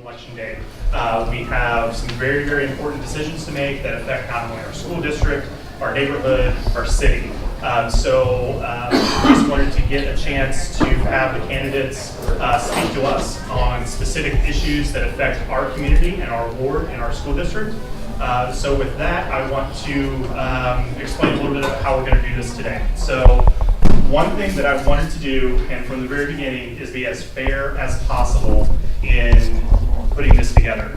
Election Day. We have some very, very important decisions to make that affect not only our school district, our neighborhood, our city. We just wanted to get a chance to have the candidates speak to us on specific issues that affect our community and our ward and our school district. So with that, I want to explain a little bit about how we're going to do this today. So one thing that I wanted to do, and from the very beginning, is be as fair as possible in putting this together.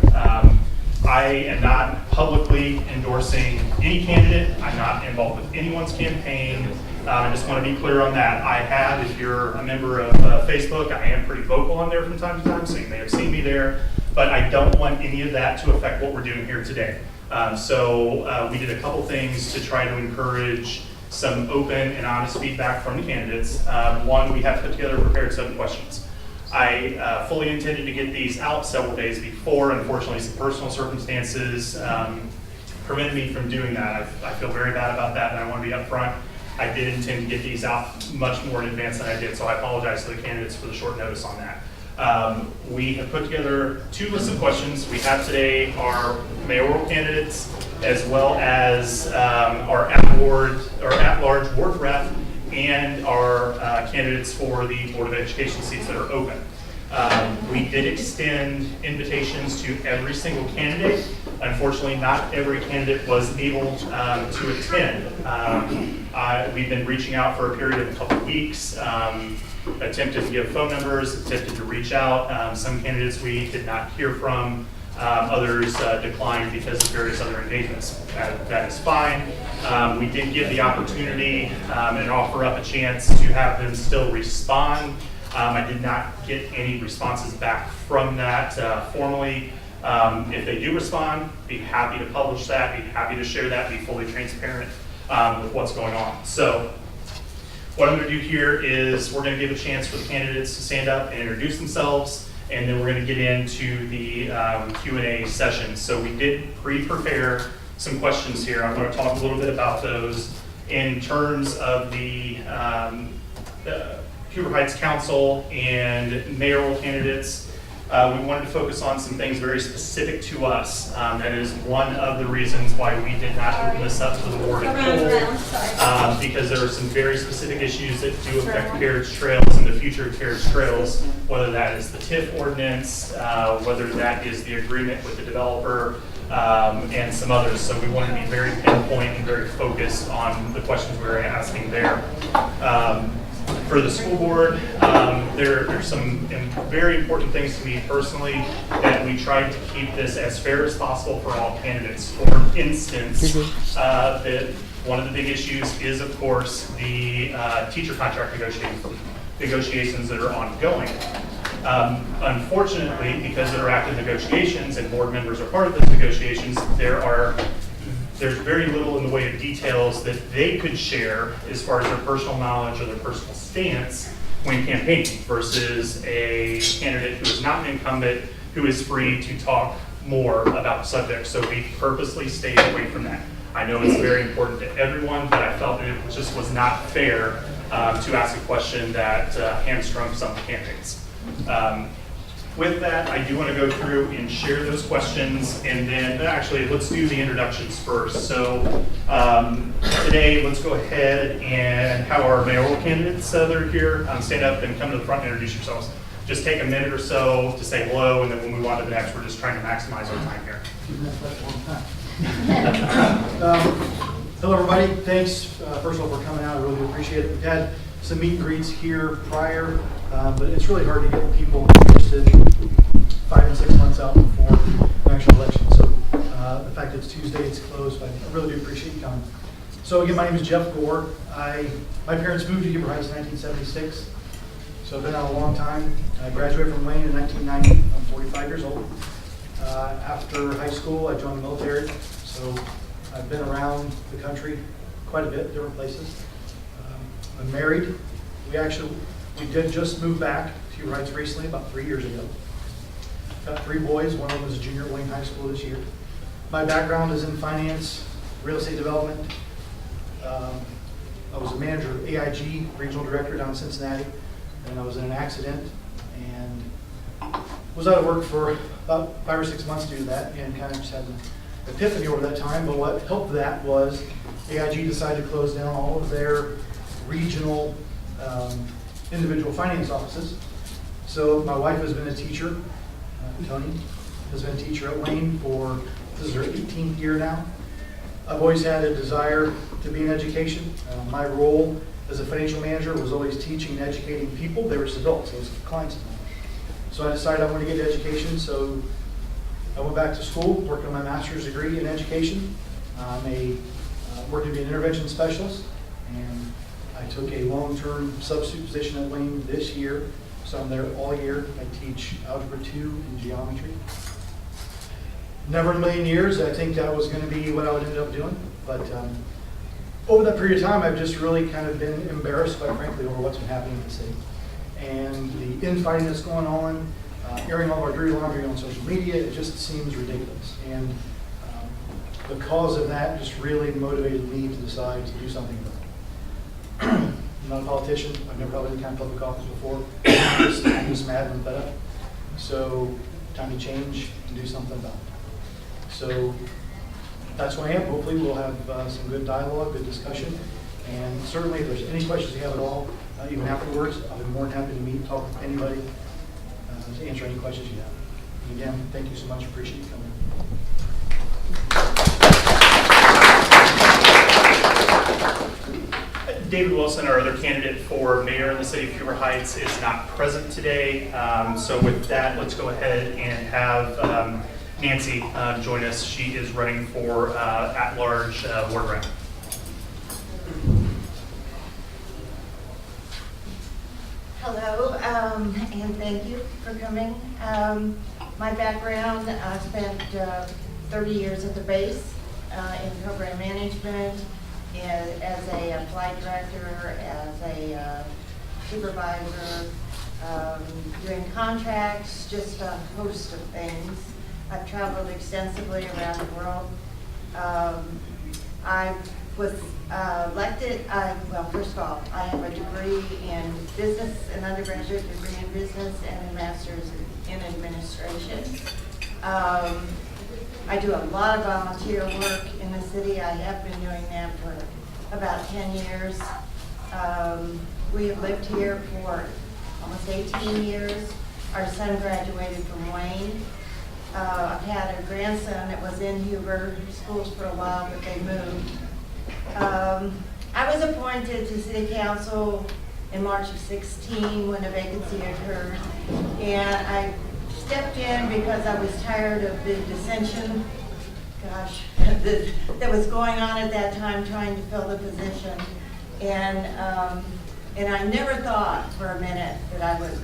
I am not publicly endorsing any candidate. I'm not involved with anyone's campaign. I just want to be clear on that. I have, if you're a member of Facebook, I am pretty vocal on there from time to time, so you may have seen me there. But I don't want any of that to affect what we're doing here today. We did a couple things to try to encourage some open and honest feedback from the candidates. One, we have put together and prepared 7 questions. I fully intended to get these out several days before. Unfortunately, some personal circumstances prevented me from doing that. I feel very bad about that, and I want to be upfront. I did intend to get these out much more in advance than I did, so I apologize to the candidates for the short notice on that. We have put together 2 lists of questions. We have today our mayoral candidates as well as our at-large ward rep and our candidates for the Board of Education seats that are open. We did extend invitations to every single candidate. Unfortunately, not every candidate was able to attend. We've been reaching out for a period of a couple weeks, attempted to give phone numbers, attempted to reach out. Some candidates we did not hear from. Others declined because of various other engagements. That is fine. We did give the opportunity and offer up a chance to have them still respond. I did not get any responses back from that formally. If they do respond, be happy to publish that, be happy to share that, be fully transparent with what's going on. So what I'm going to do here is we're going to give a chance for the candidates to stand up and introduce themselves, and then we're going to get into the Q&A session. So we did pre-prepare some questions here. I'm going to talk a little bit about those in terms of the Huber Heights Council and mayoral candidates. We wanted to focus on some things very specific to us. That is one of the reasons why we did not open this up to the board in full, because there are some very specific issues that do affect Carriage Trails and the future of Carriage Trails, whether that is the TIF ordinance, whether that is the agreement with the developer, and some others. So we wanted to be very pinpoint and very focused on the questions we were asking there. For the school board, there are some very important things to me personally that we tried to keep this as fair as possible for all candidates. For instance, one of the big issues is, of course, the teacher contract negotiations that are ongoing. Unfortunately, because there are active negotiations and board members are part of those negotiations, there's very little in the way of details that they could share as far as their personal knowledge or their personal stance when campaigning versus a candidate who is not an incumbent who is free to talk more about the subject. So we purposely stayed away from that. I know it's very important to everyone, but I felt that it just was not fair to ask a question that hamstrung some candidates. With that, I do want to go through and share those questions, and then actually let's do the introductions first. So today, let's go ahead and have our mayoral candidates that are here stand up and come to the front and introduce yourselves. Just take a minute or so to say hello, and then we'll move on to the next. We're just trying to maximize our time here. Hello, everybody. Thanks, first of all, for coming out. I really do appreciate it. We've had some meet and greets here prior, but it's really hard to get people interested 5 and 6 months out before the actual election. So the fact that it's Tuesday, it's closed, but I really do appreciate you coming. So again, my name is Jeff Gore. My parents moved to Huber Heights in 1976, so I've been out a long time. I graduated from Wayne in 1990. I'm 45 years old. After high school, I joined the military, so I've been around the country quite a bit, different places. I'm married. We did just move back to Huber Heights recently, about 3 years ago. Got 3 boys. One of them is a junior at Wayne High School this year. My background is in finance, real estate development. I was a manager of AIG, regional director down in Cincinnati, and I was in an accident and was out of work for about 5 or 6 months due to that, and kind of just had an epiphany over that time. But what helped that was AIG decided to close down all of their regional individual finance offices. So my wife has been a teacher. Tony has been a teacher at Wayne for, this is her 18th year now. I've always had a desire to be in education. My role as a financial manager was always teaching and educating people. They were just adults, those clients of mine. So I decided I wanted to get education, so I went back to school, worked on my master's degree in education. I'm working to be an intervention specialist, and I took a long-term substitute position at Wayne this year, so I'm there all year. I teach Algebra 2 and Geometry. Never in a million years I think that was going to be what I would end up doing, but over that period of time I've just really kind of been embarrassed, quite frankly, over what's been happening in the city. And the infighting that's going on, airing all of our dirty laundry on social media, it just seems ridiculous. And the cause of that just really motivated me to decide to do something about it. I'm not a politician. I've never held any kind of public office before. I'm just mad and fed up. So time to change and do something about it. So that's what I am. Hopefully we'll have some good dialogue, good discussion. And certainly if there's any questions you have at all, even afterwards, I'll be more than happy to meet and talk with anybody to answer any questions you have. And again, thank you so much. Appreciate you coming. David Wilson, our other candidate for mayor in the city of Huber Heights, is not present today. So with that, let's go ahead and have Nancy join us. She is running for at-large ward rep. Hello, and thank you for coming. My background, I spent 30 years at the base in program management, as a flight director, as a supervisor, doing contracts, just a host of things. I've traveled extensively around the world. I was elected, well, first of all, I have a degree in business, an undergraduate degree in business, and a master's in administration. I do a lot of volunteer work in the city. I have been doing that for about 10 years. We have lived here for almost 18 years. Our son graduated from Wayne. I've had a grandson that was in Huber schools for a while, but they moved. I was appointed to city council in March of 16 when a vacancy occurred, and I stepped in because I was tired of the dissension, that was going on at that time trying to fill the position. And I never thought for a minute that I would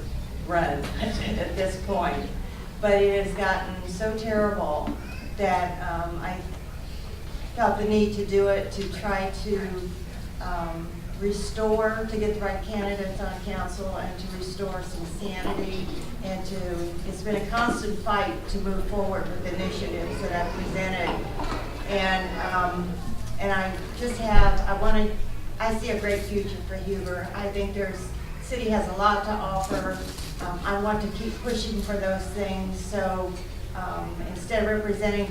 run at this point, but it has gotten so terrible that I felt the need to do it, to try to restore, to get the right candidates on council and to restore some sanity, and it's been a constant fight to move forward with initiatives that I've presented. And I just have, I see a great future for Huber. I think city has a lot to offer. I want to keep pushing for those things. So instead of representing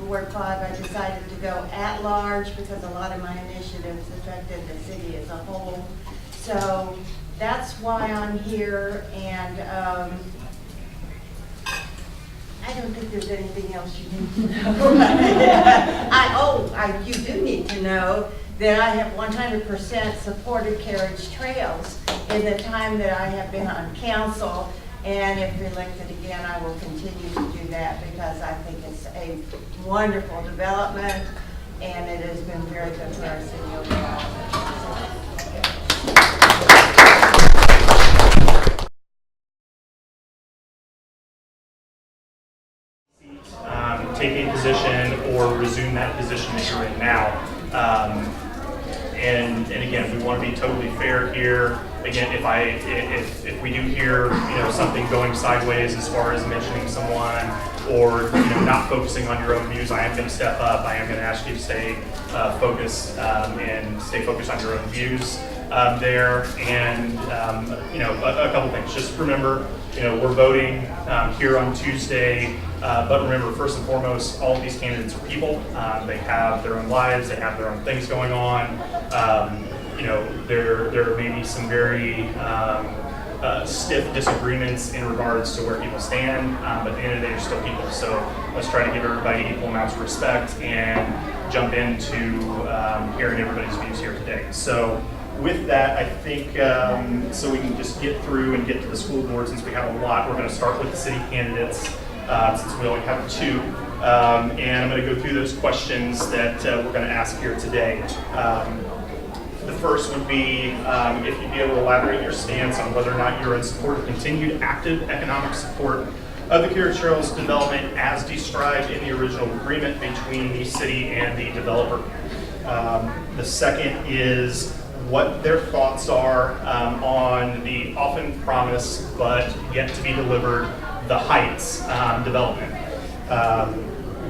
Ward 5, I decided to go at large because a lot of my initiatives affected the city as a whole. So that's why I'm here, and I don't think there's anything else you need to know. You do need to know that I have 100% supported Carriage Trails in the time that I have been on council. And if elected again, I will continue to do that because I think it's a wonderful development, and it has been very good for our city overall. Take a position or resume that position that you're in now. And again, we want to be totally fair here. Again, if we do hear something going sideways as far as mentioning someone or not focusing on your own views, I am going to step up. I am going to ask you to stay focused and stay focused on your own views. there. And a couple things. Just remember, we're voting here on Tuesday, but remember, first and foremost, all of these candidates are people. They have their own lives, they have their own things going on. There may be some very stiff disagreements in regards to where people stand, but at the end of the day, they're still people. So let's try to give everybody equal amounts of respect and jump into hearing everybody's views here today. So with that, I think, so we can just get through and get to the school board, since we have a lot, we're going to start with the city candidates, since we only have 2. And I'm going to go through those questions that we're going to ask here today. The first would be if you'd be able to elaborate your stance on whether or not you're in support of continued active economic support of the Carriage Trails development as described in the original agreement between the city and the developer. The second is what their thoughts are on the often promised but yet to be delivered the Heights development.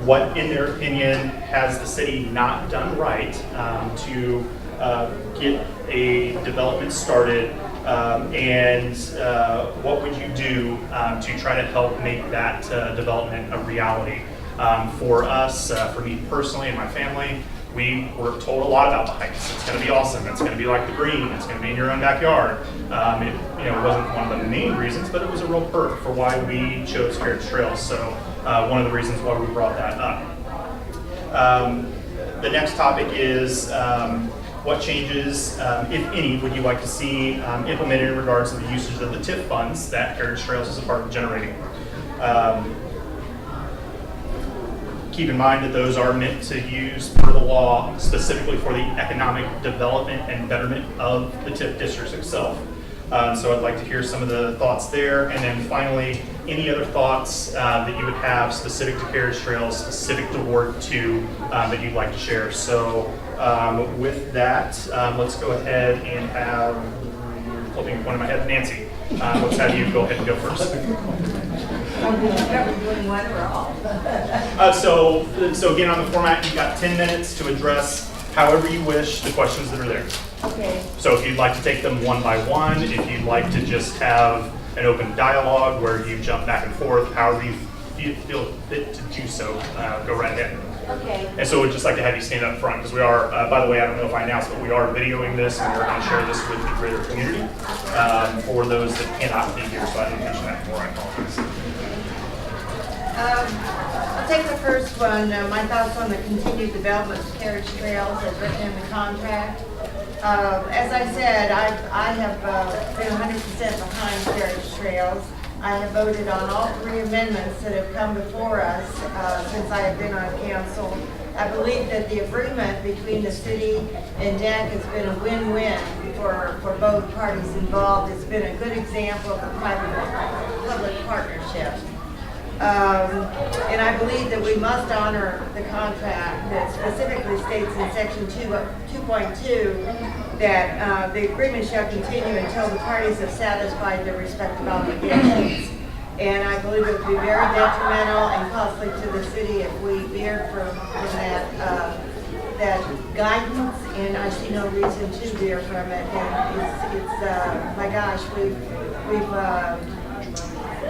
What, in their opinion, has the city not done right to get a development started, and what would you do to try to help make that development a reality? For us, for me personally and my family, we were told a lot about the Heights. It's going to be awesome. It's going to be like the Green. It's going to be in your own backyard. It wasn't one of the main reasons, but it was a real perk for why we chose Carriage Trails. So one of the reasons why we brought that up. The next topic is what changes, if any, would you like to see implemented in regards to the usage of the TIF funds that Carriage Trails is a part of generating? Keep in mind that those are meant to use per the law specifically for the economic development and betterment of the TIF districts itself. So I'd like to hear some of the thoughts there. And then finally, any other thoughts that you would have specific to Carriage Trails, specific to Ward 2 that you'd like to share. So with that, let's go ahead and have, flipping one in my head, Nancy. Let's have you go ahead and go first. Doing one or all? So again, on the format, you've got 10 minutes to address however you wish the questions that are there. Okay. So if you'd like to take them one by one, if you'd like to just have an open dialogue where you jump back and forth, however you feel fit to do so, go right ahead. Okay. And so we'd just like to have you stand up front, because we are, by the way, I don't know if I announced, but we are videoing this, and we're going to share this with the greater community for those that cannot be here, so I didn't mention that before. I apologize. I'll take the first one, my thoughts on the continued development of Carriage Trails as written in the contract. As I said, I have been 100% behind Carriage Trails. I have voted on all 3 amendments that have come before us since I have been on council. I believe that the agreement between the city and DEC has been a win-win for both parties involved. It's been a good example of a private-public partnership. And I believe that we must honor the contract that specifically states in section 2.2 that the agreement shall continue until the parties have satisfied their respective obligations. And I believe it would be very detrimental and costly to the city if we veered from that guidance, and I see no reason to veer from it. And it's my gosh, we've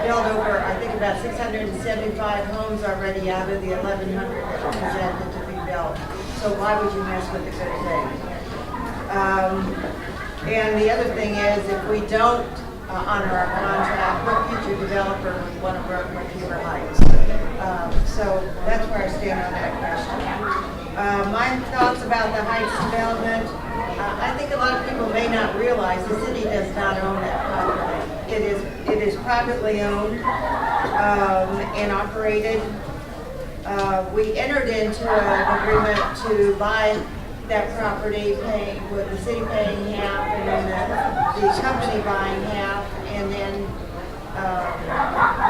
built over, I think, about 675 homes already out of the 1,100 that are projected to be built. So why would you mess with a good thing? And the other thing is, if we don't honor our contract, what future developer would want to work with Beaver Heights? So that's where I stand on that question. My thoughts about the Heights development, I think a lot of people may not realize the city does not own that property. It is privately owned and operated. We entered into an agreement to buy that property, with the city paying half, and then the company buying half, and then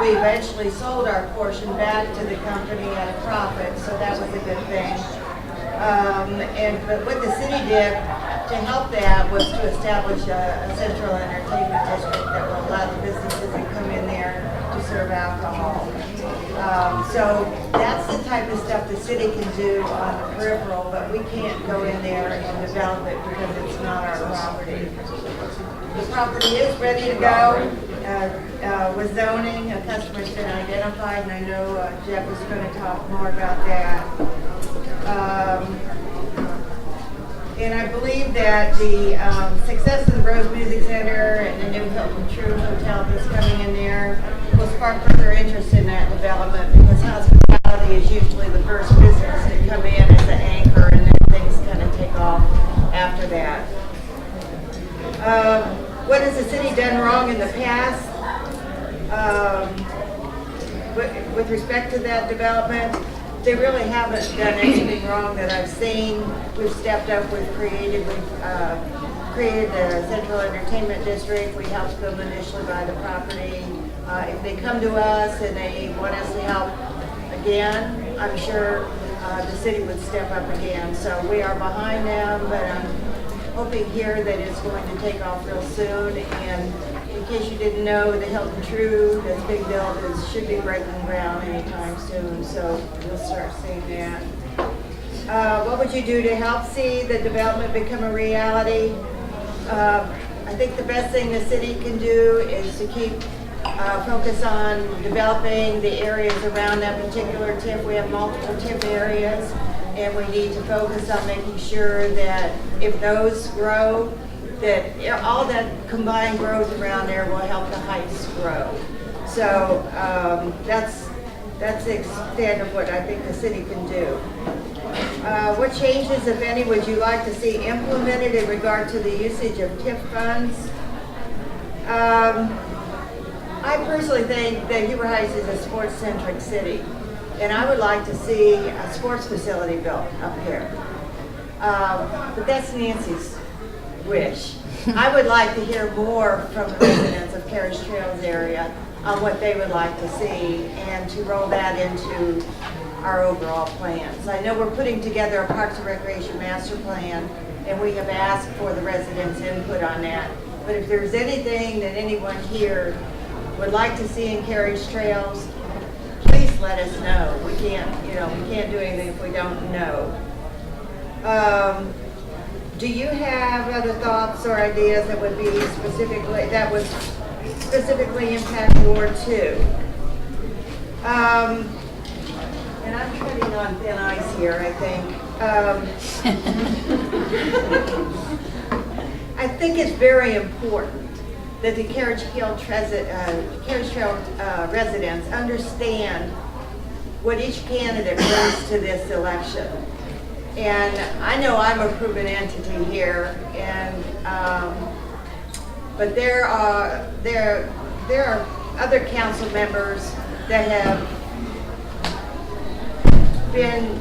we eventually sold our portion back to the company at a profit, so that was a good thing. But what the city did to help that was to establish a central entertainment district that will allow the businesses to come in there to serve alcohol. So that's the type of stuff the city can do on the peripheral, but we can't go in there and develop it because it's not our property. The property is ready to go. With zoning, a customer's been identified, and I know Jeff is going to talk more about that. And I believe that the success of the Rose Music Center and the new Hilton True Hotel that's coming in there will spark further interest in that development, because hospitality is usually the first business to come in as an anchor, and then things kind of take off after that. What has the city done wrong in the past with respect to that development? They really haven't done anything wrong that I've seen. We've stepped up with creative. We've created the Central Entertainment District. We helped them initially buy the property. If they come to us and they want us to help again, I'm sure the city would step up again. So we are behind them, but I'm hoping here that it's going to take off real soon. And in case you didn't know, the Hilton True, this big building, should be breaking ground anytime soon, so we'll start seeing that. What would you do to help see the development become a reality? I think the best thing the city can do is to keep focus on developing the areas around that particular TIF. We have multiple TIF areas, and we need to focus on making sure that if those grow, that all that combined growth around there will help the heights grow. So that's the extent of what I think the city can do. What changes, if any, would you like to see implemented in regard to the usage of TIF funds? I personally think that Huber Heights is a sports-centric city, and I would like to see a sports facility built up here. But that's Nancy's wish. I would like to hear more from the residents of Carriage Trails area on what they would like to see, and to roll that into our overall plans. I know we're putting together a Parks and Recreation master plan, and we have asked for the residents' input on that. But if there's anything that anyone here would like to see in Carriage Trails, please let us know. We can't do anything if we don't know. Do you have other thoughts or ideas that would specifically impact Ward 2? And I'm treading on thin ice here, I think. I think it's very important that the Carriage Trail residents understand what each candidate brings to this election. And I know I'm a proven entity here, and but there are other council members that have been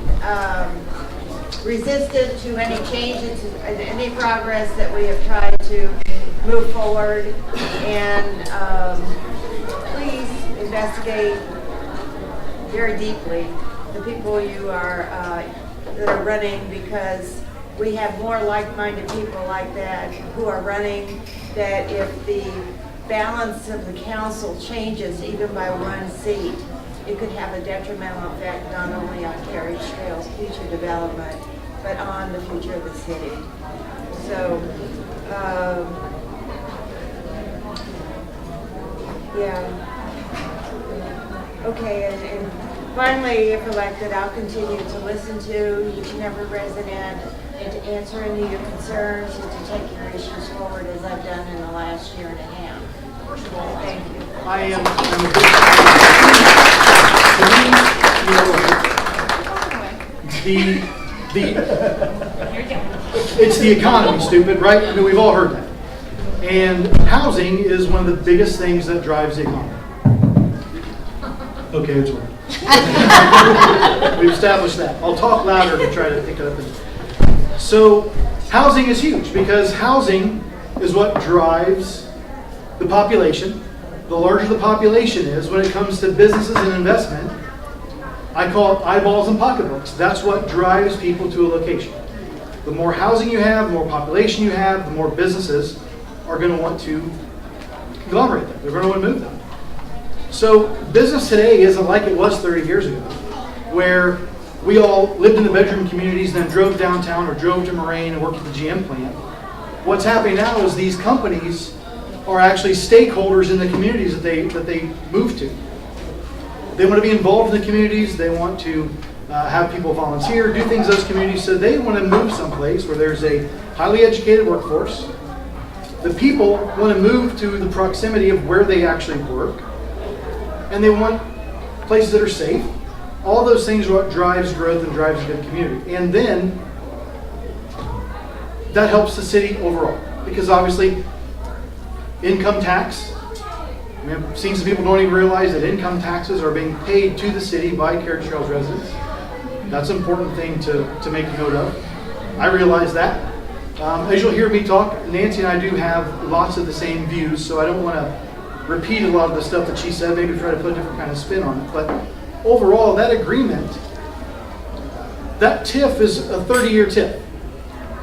resistant to any changes, any progress that we have tried to move forward. And please investigate very deeply the people you are that are running, because we have more like-minded people like that who are running, that if the balance of the council changes even by one seat, it could have a detrimental effect not only on Carriage Trail's future development, but on the future of the city. So, yeah. Okay, and finally, if elected, I'll continue to listen to each and every resident and to answer any of your concerns and to take your issues forward as I've done in the last year and a half. First of all, thank you. I am it's the economy, stupid, right? I mean, we've all heard that. And housing is one of the biggest things that drives the economy. Okay, it's working. We've established that. I'll talk louder to try to pick it up. So housing is huge, because housing is what drives the population. The larger the population is, when it comes to businesses and investment, I call it eyeballs and pocketbooks. That's what drives people to a location. The more housing you have, the more population you have, the more businesses are going to want to conglomerate them. They're going to want to move them. So business today isn't like it was 30 years ago, where we all lived in the bedroom communities and then drove downtown or drove to Moraine and worked at the GM plant. What's happening now is these companies are actually stakeholders in the communities that they move to. They want to be involved in the communities. They want to have people volunteer, do things in those communities. So they want to move someplace where there's a highly educated workforce. The people want to move to the proximity of where they actually work. And they want places that are safe. All those things are what drives growth and drives a good community. And then that helps the city overall. Because obviously, income tax, I've seen some people don't even realize that income taxes are being paid to the city by Carriage Trails residents. That's an important thing to make note of. I realize that. As you'll hear me talk, Nancy and I do have lots of the same views, so I don't want to repeat a lot of the stuff that she said, maybe try to put a different kind of spin on it. But overall, that agreement, that TIF is a 30-year TIF.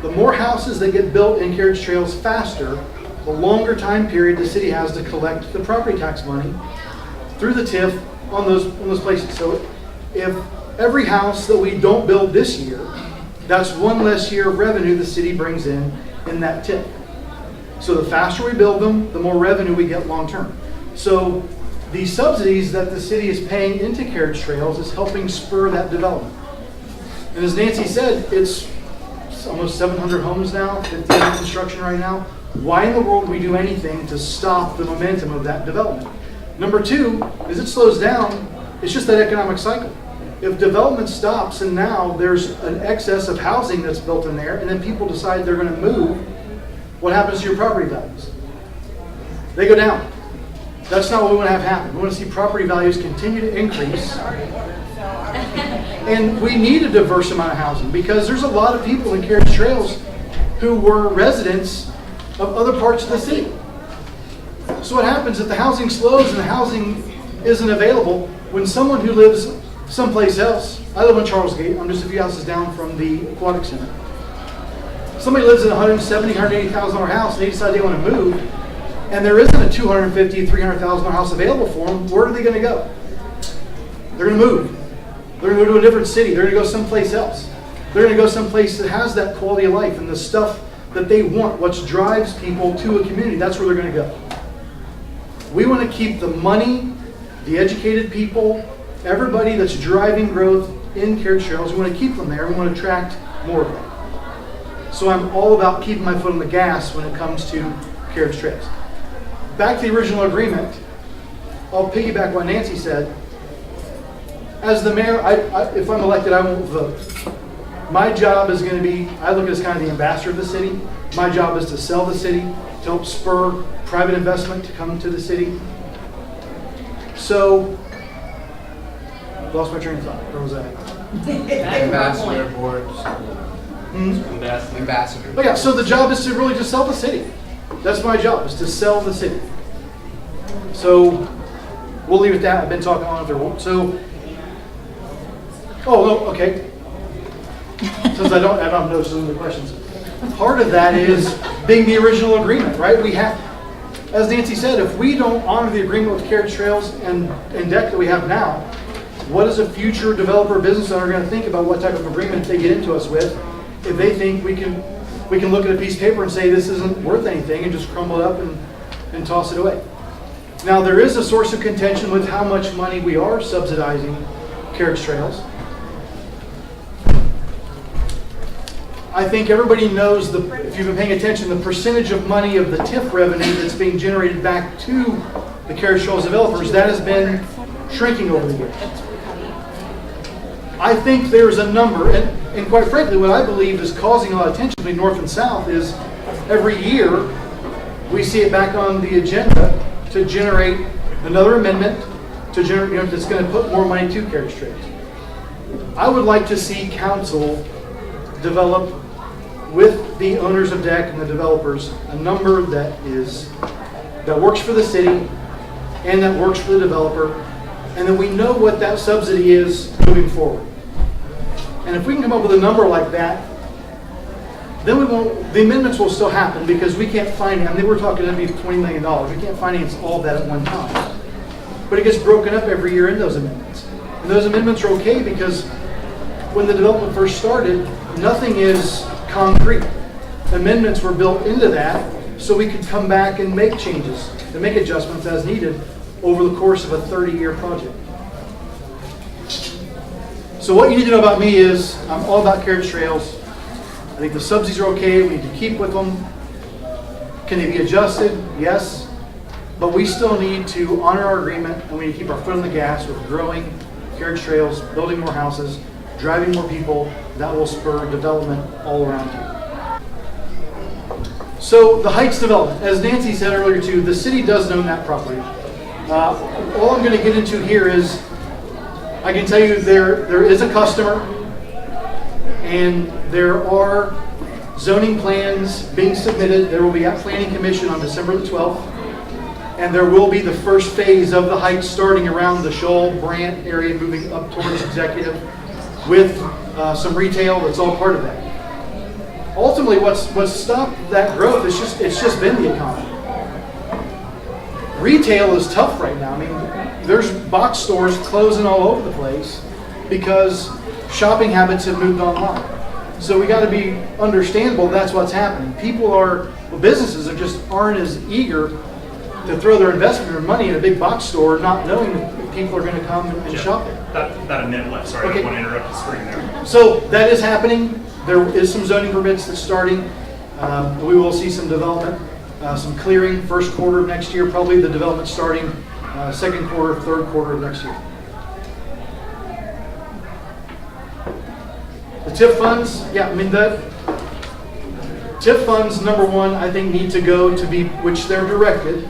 The more houses that get built in Carriage Trails faster, the longer time period the city has to collect the property tax money through the TIF on those places. So if every house that we don't build this year, that's one less year of revenue the city brings in that TIF. So the faster we build them, the more revenue we get long term. So the subsidies that the city is paying into Carriage Trails is helping spur that development. And as Nancy said, it's almost 700 homes now, 50 in construction right now. Why in the world would we do anything to stop the momentum of that development? Number two, as it slows down, it's just that economic cycle. If development stops and now there's an excess of housing that's built in there and then people decide they're going to move, what happens to your property values? They go down. That's not what we want to have happen. We want to see property values continue to increase. And we need a diverse amount of housing because there's a lot of people in Carriage Trails who were residents of other parts of the city. So what happens if the housing slows and the housing isn't available when someone who lives someplace else, I live on Charles Gate, I'm just a few houses down from the Aquatic Center. Somebody lives in a $170,000, $180,000 house, and they decide they want to move, and there isn't a $250,000, $300,000 house available for them, where are they going to go? They're going to move. They're going to go to a different city. They're going to go someplace else. They're going to go someplace that has that quality of life and the stuff that they want, what drives people to a community. That's where they're going to go. We want to keep the money, the educated people, everybody that's driving growth in Carriage Trails. We want to keep them there. We want to attract more of them. So I'm all about keeping my foot on the gas when it comes to Carriage Trails. Back to the original agreement, I'll piggyback what Nancy said. As the mayor, if I'm elected, I won't vote. My job is going to be, I look at as kind of the ambassador of the city. My job is to sell the city, to help spur private investment to come to the city. So, lost my train of thought. Where was I? Ambassador board. Ambassador. Oh yeah, so the job is to really just sell the city. That's my job, is to sell the city. So, we'll leave it at that. I've been talking on if there won't. So, oh, no, okay. Since I don't have noticed some of the questions. Part of that is being the original agreement, right? We have, as Nancy said, if we don't honor the agreement with Carriage Trails and DEC that we have now, what is a future developer or business owner going to think about what type of agreement they get into us with if they think we can look at a piece of paper and say this isn't worth anything and just crumble it up and toss it away. Now there is a source of contention with how much money we are subsidizing Carriage Trails. I think everybody knows, if you've been paying attention, the percentage of money of the TIF revenue that's being generated back to the Carriage Trails developers, that has been shrinking over the years. I think there's a number, and quite frankly, what I believe is causing a lot of tension between North and South is every year we see it back on the agenda to generate another amendment to generate, that's going to put more money to Carriage Trails. I would like to see council develop with the owners of DEC and the developers a number that works for the city and that works for the developer, and then we know what that subsidy is moving forward. And if we can come up with a number like that, then the amendments will still happen because we can't finance, we're talking, that'd be $20 million. We can't finance all of that at one time. but it gets broken up every year in those amendments. And those amendments are okay because when the development first started, nothing is concrete. Amendments were built into that so we could come back and make changes and make adjustments as needed over the course of a 30-year project. So what you need to know about me is I'm all about carriage trails. I think the subsidies are okay. We need to keep with them. Can they be adjusted? Yes. But we still need to honor our agreement, and we need to keep our foot on the gas with growing carriage trails, building more houses, driving more people. That will spur development all around here. So the Heights development, as Nancy said earlier too, the city does own that property. All I'm going to get into here is, I can tell you there is a customer, and there are zoning plans being submitted. There will be at Planning Commission on December the 12th, and there will be the first phase of the Heights starting around the Shoal, Brant area, moving up towards Executive, with some retail. That's all part of that. Ultimately, what's stopped that growth is it's just been the economy. Retail is tough right now. I mean, there's box stores closing all over the place because shopping habits have moved online. So we got to be understandable that's what's happening. Businesses aren't as eager to throw their investment or money in a big box store, not knowing that people are going to come and shop there. About a minute left. Sorry, Okay. I don't want to interrupt the screen there. So that is happening. There is some zoning permits that's starting. We will see some development, some clearing first quarter of next year, probably the development starting second quarter, third quarter of next year. The TIF funds, the TIF funds, number one, I think need to go to be, which they're directed,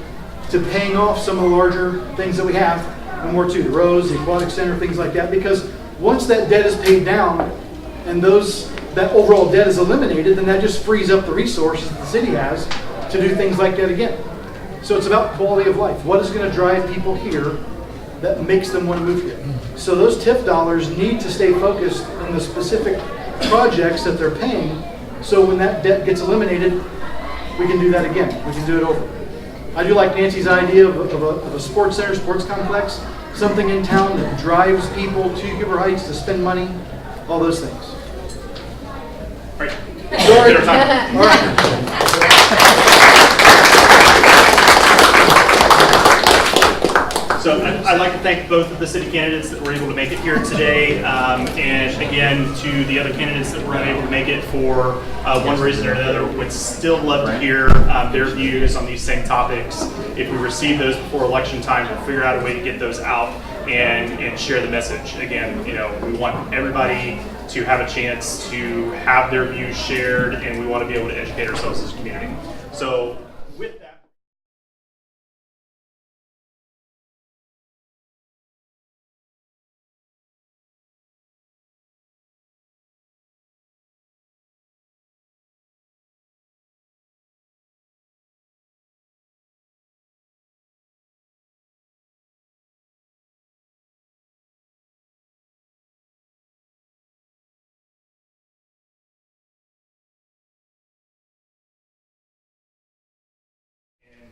to paying off some of the larger things that we have, and more too, the roads, the aquatic center, things like that, because once that debt is paid down and that overall debt is eliminated, then that just frees up the resources that the city has to do things like that again. So it's about quality of life. What is going to drive people here that makes them want to move here? So those TIF dollars need to stay focused in the specific projects that they're paying, so when that debt gets eliminated, we can do that again. We can do it over. I do like Nancy's idea of a sports center, sports complex, something in town that drives people to Huber Heights to spend money, all those things. All right. Sorry. Dinner time. All right. So I'd like to thank both of the city candidates that were able to make it here today, and again to the other candidates that were unable to make it for one reason or another. Would still love to hear their views on these same topics. If we receive those before election time, we'll figure out a way to get those out and share the message. Again, we want everybody to have a chance to have their views shared, and we want to be able to educate ourselves as a community. So with that.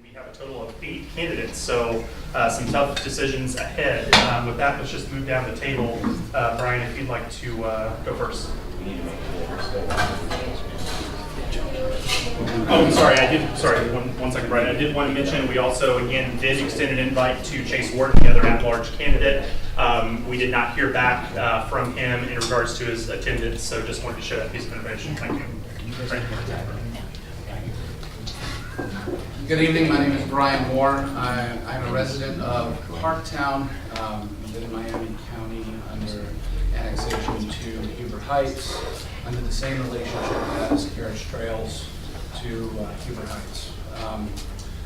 We have a total of 8 candidates, so some tough decisions ahead. With that, let's just move down the table. Brian, if you'd like to go first. Oh, I'm sorry. One second, Brian. I did want to mention we also, again, did extend an invite to Chase Ward, the other at-large candidate. We did not hear back from him in regards to his attendance, so just wanted to share that piece of information. Thank you. Good evening, my name is Brian Moore. I'm a resident of Parktown, in Miami County under annexation to Huber Heights, under the same relationship as Carriage Trails to Huber Heights.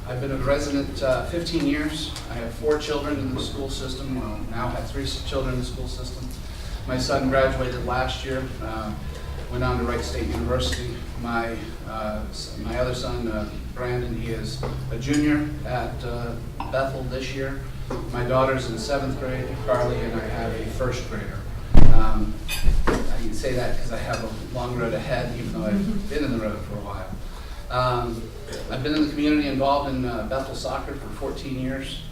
I've been a resident 15 years. I have 4 children in the school system, well, now have 3 children in the school system. My son graduated last year, went on to Wright State University. My other son, Brandon, he is a junior at Bethel this year. My daughter's in 7th grade, Carly, and I have a 1st grader. I can say that because I have a long road ahead, even though I've been in the road for a while. I've been in the community involved in Bethel soccer for 14 years.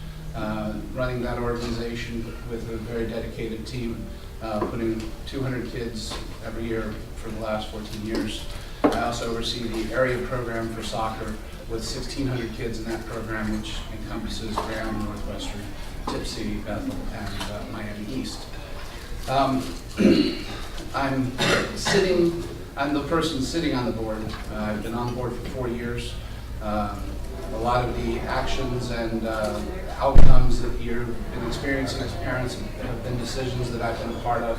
running that organization with a very dedicated team, putting 200 kids every year for the last 14 years. I also oversee the area program for soccer with 1,600 kids in that program, which encompasses Graham, Northwestern, Tip City, Bethel, and Miami East. I'm the person sitting on the board. I've been on the board for 4 years. A lot of the actions and outcomes that you've been experiencing as parents have been decisions that I've been a part of.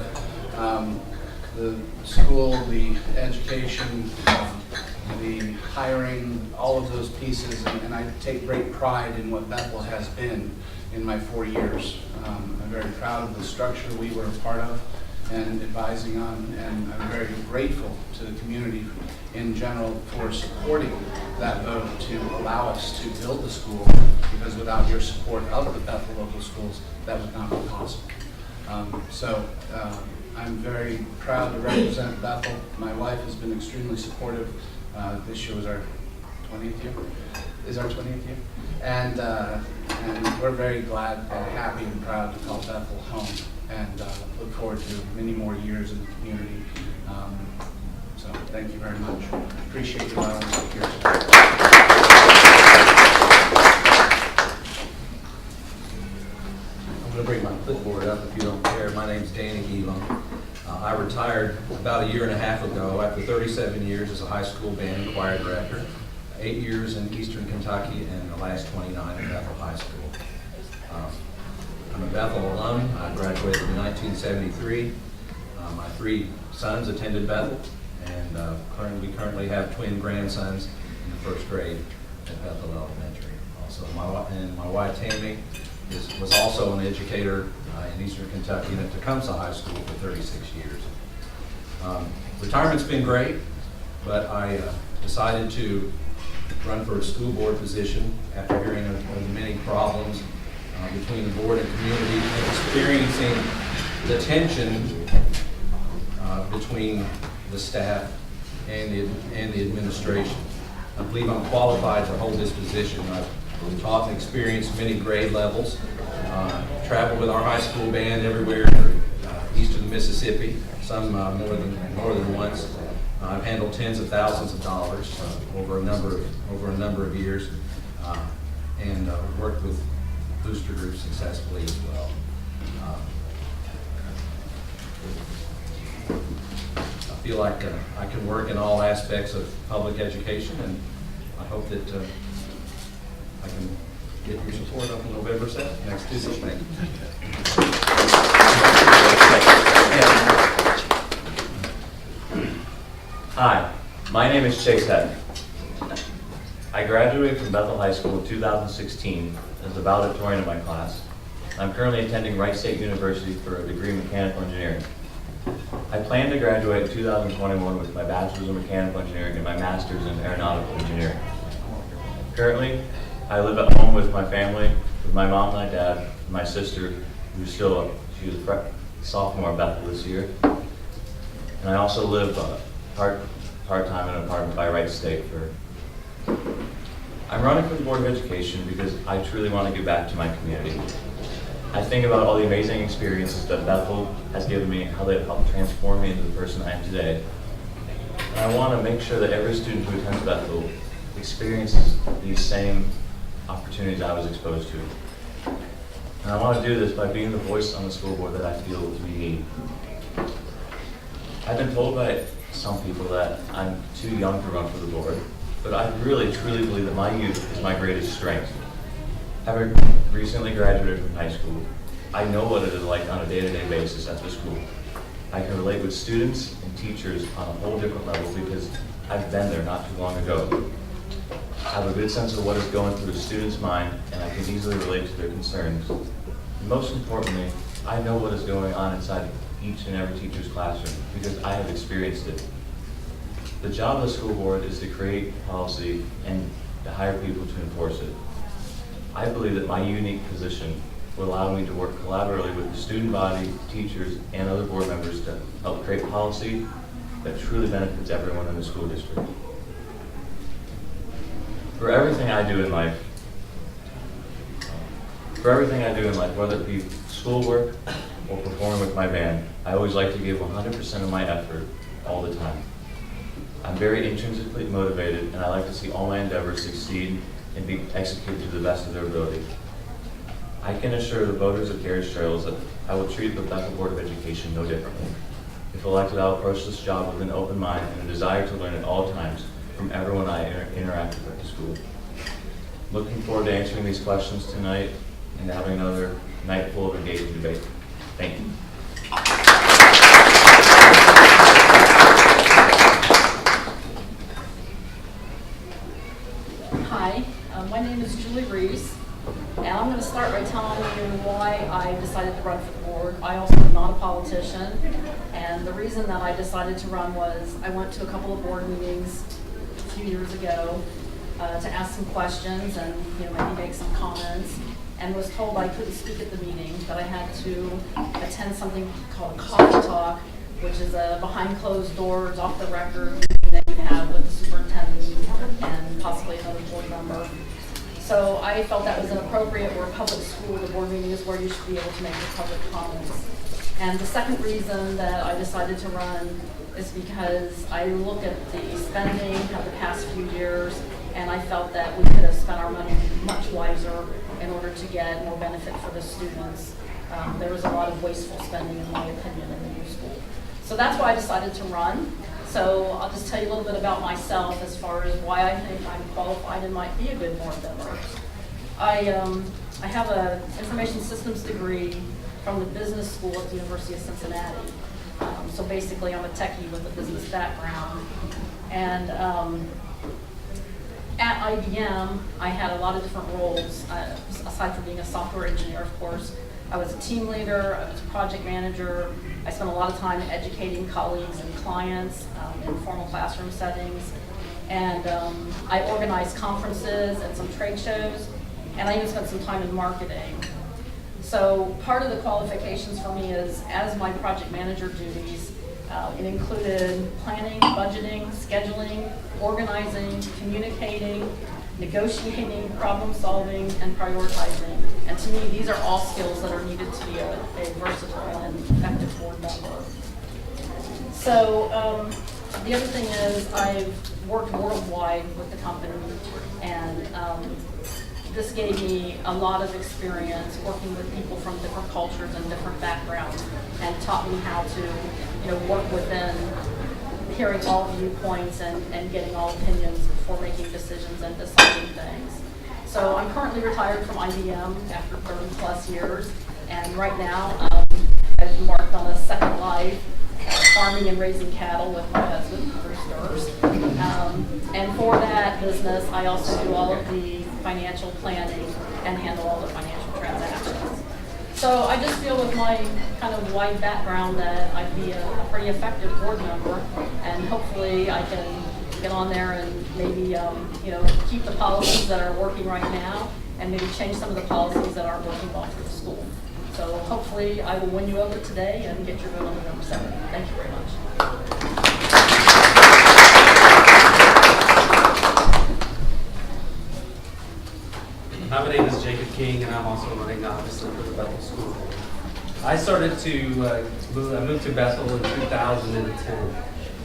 The school, the education, the hiring, all of those pieces, and I take great pride in what Bethel has been in my 4 years. I'm very proud of the structure we were a part of and advising on, and I'm very grateful to the community in general for supporting that vote to allow us to build the school, because without your support of the Bethel local schools, that would not be possible. I'm very proud to represent Bethel. My wife has been extremely supportive. This year was our 20th year. Is our 20th year? And we're very glad and happy and proud to call Bethel home, and look forward to many more years in the community. So thank you very much. Appreciate you allowing us to be here today. I'm going to bring my clipboard up if you don't care. My name's Danny Elam. I retired about a year and a half ago after 37 years as a high school band and choir director, 8 years in Eastern Kentucky, and the last 29 at Bethel High School. I'm a Bethel alum. I graduated in 1973. My 3 sons attended Bethel, and we currently have twin grandsons in the 1st grade at Bethel Elementary. Also, my wife Tammy was also an educator in Eastern Kentucky and at Tecumseh High School for 36 years. Retirement's been great, but I decided to run for a school board position after hearing of the many problems between the board and community, and experiencing the tension between the staff and the administration. I believe I'm qualified to hold this position. I've taught and experienced many grade levels, traveled with our high school band everywhere east of the Mississippi, some more than once. I've handled tens of thousands of dollars over a number of years, and worked with booster groups successfully as well. I feel like I can work in all aspects of public education, and I hope that I can get your support on November 7th, next Tuesday. Thank you. Hi, my name is Chase Heck. I graduated from Bethel High School in 2016 as the valedictorian of my class. I'm currently attending Wright State University for a degree in mechanical engineering. I plan to graduate in 2021 with my bachelor's in mechanical engineering and my master's in aeronautical engineering. Currently, I live at home with my family, with my mom, my dad, and my sister, she was a sophomore at Bethel this year. And I also live part-time in an apartment by Wright State. I'm running for the Board of Education because I truly want to give back to my community. I think about all the amazing experiences that Bethel has given me, how they've helped transform me into the person I am today. And I want to make sure that every student who attends Bethel experiences these same opportunities I was exposed to. And I want to do this by being the voice on the school board that I feel we need. I've been told by some people that I'm too young to run for the board, but I really truly believe that my youth is my greatest strength. Having recently graduated from high school, I know what it is like on a day-to-day basis at the school. I can relate with students and teachers on a whole different level because I've been there not too long ago. I have a good sense of what is going through a student's mind, and I can easily relate to their concerns. And most importantly, I know what is going on inside each and every teacher's classroom because I have experienced it. The job of the school board is to create policy and to hire people to enforce it. I believe that my unique position will allow me to work collaboratively with the student body, teachers, and other board members to help create policy that truly benefits everyone in the school district. For everything I do in life, For everything I do in life, whether it be schoolwork or performing with my band, I always like to give 100% of my effort all the time. I'm very intrinsically motivated, and I like to see all my endeavors succeed and be executed to the best of their ability. I can assure the voters of Carriage Trails that I will treat the Bethel Board of Education no differently. If elected, I'll approach this job with an open mind and a desire to learn at all times from everyone I interact with at the school. Looking forward to answering these questions tonight and having another night full of engaging debate. Thank you. Hi, my name is Julie Reese, and I'm going to start by telling you why I decided to run for the board. I also am not a politician, and the reason that I decided to run was I went to a couple of board meetings a few years ago to ask some questions and maybe make some comments, and was told I couldn't speak at the meeting, that I had to attend something called a coffee talk, which is a behind closed doors, off the record meeting that you have with the superintendent and possibly another board member. So I felt that was inappropriate. We're a public school. The board meeting is where you should be able to make your public comments. And the second reason that I decided to run is because I look at the spending of the past few years, and I felt that we could have spent our money much wiser in order to get more benefit for the students. There was a lot of wasteful spending, in my opinion, in the new school. So that's why I decided to run. So I'll just tell you a little bit about myself as far as why I think I'm qualified and might be a good board member. I have an information systems degree from the business school at the University of Cincinnati. So basically I'm a techie with a business background. And at IBM, I had a lot of different roles, aside from being a software engineer, of course. I was a team leader, I was a project manager. I spent a lot of time educating colleagues and clients in formal classroom settings. And I organized conferences and some trade shows, and I even spent some time in marketing. So part of the qualifications for me is, as my project manager duties, it included planning, budgeting, scheduling, organizing, communicating, negotiating, problem solving, and prioritizing. And to me, these are all skills that are needed to be a versatile and effective board member. So the other thing is I've worked worldwide with the company, and this gave me a lot of experience working with people from different cultures and different backgrounds, and taught me how to work within hearing all viewpoints and getting all opinions before making decisions and deciding things. So I'm currently retired from IBM after 30 plus years, and right now I've embarked on a second life, farming and raising cattle with my husband, Bruce Durst. And for that business, I also do all of the financial planning and handle all the financial transactions. So I just feel with my kind of wide background that I'd be a pretty effective board member, and hopefully I can get on there and maybe keep the policies that are working right now, and maybe change some of the policies that aren't working well for the school. So hopefully I will win you over today and get your vote on November 7th. Thank you very much. Hi, my name is Jacob King, and I'm also running obviously for the Bethel School Board. I started to moved to Bethel in 2010,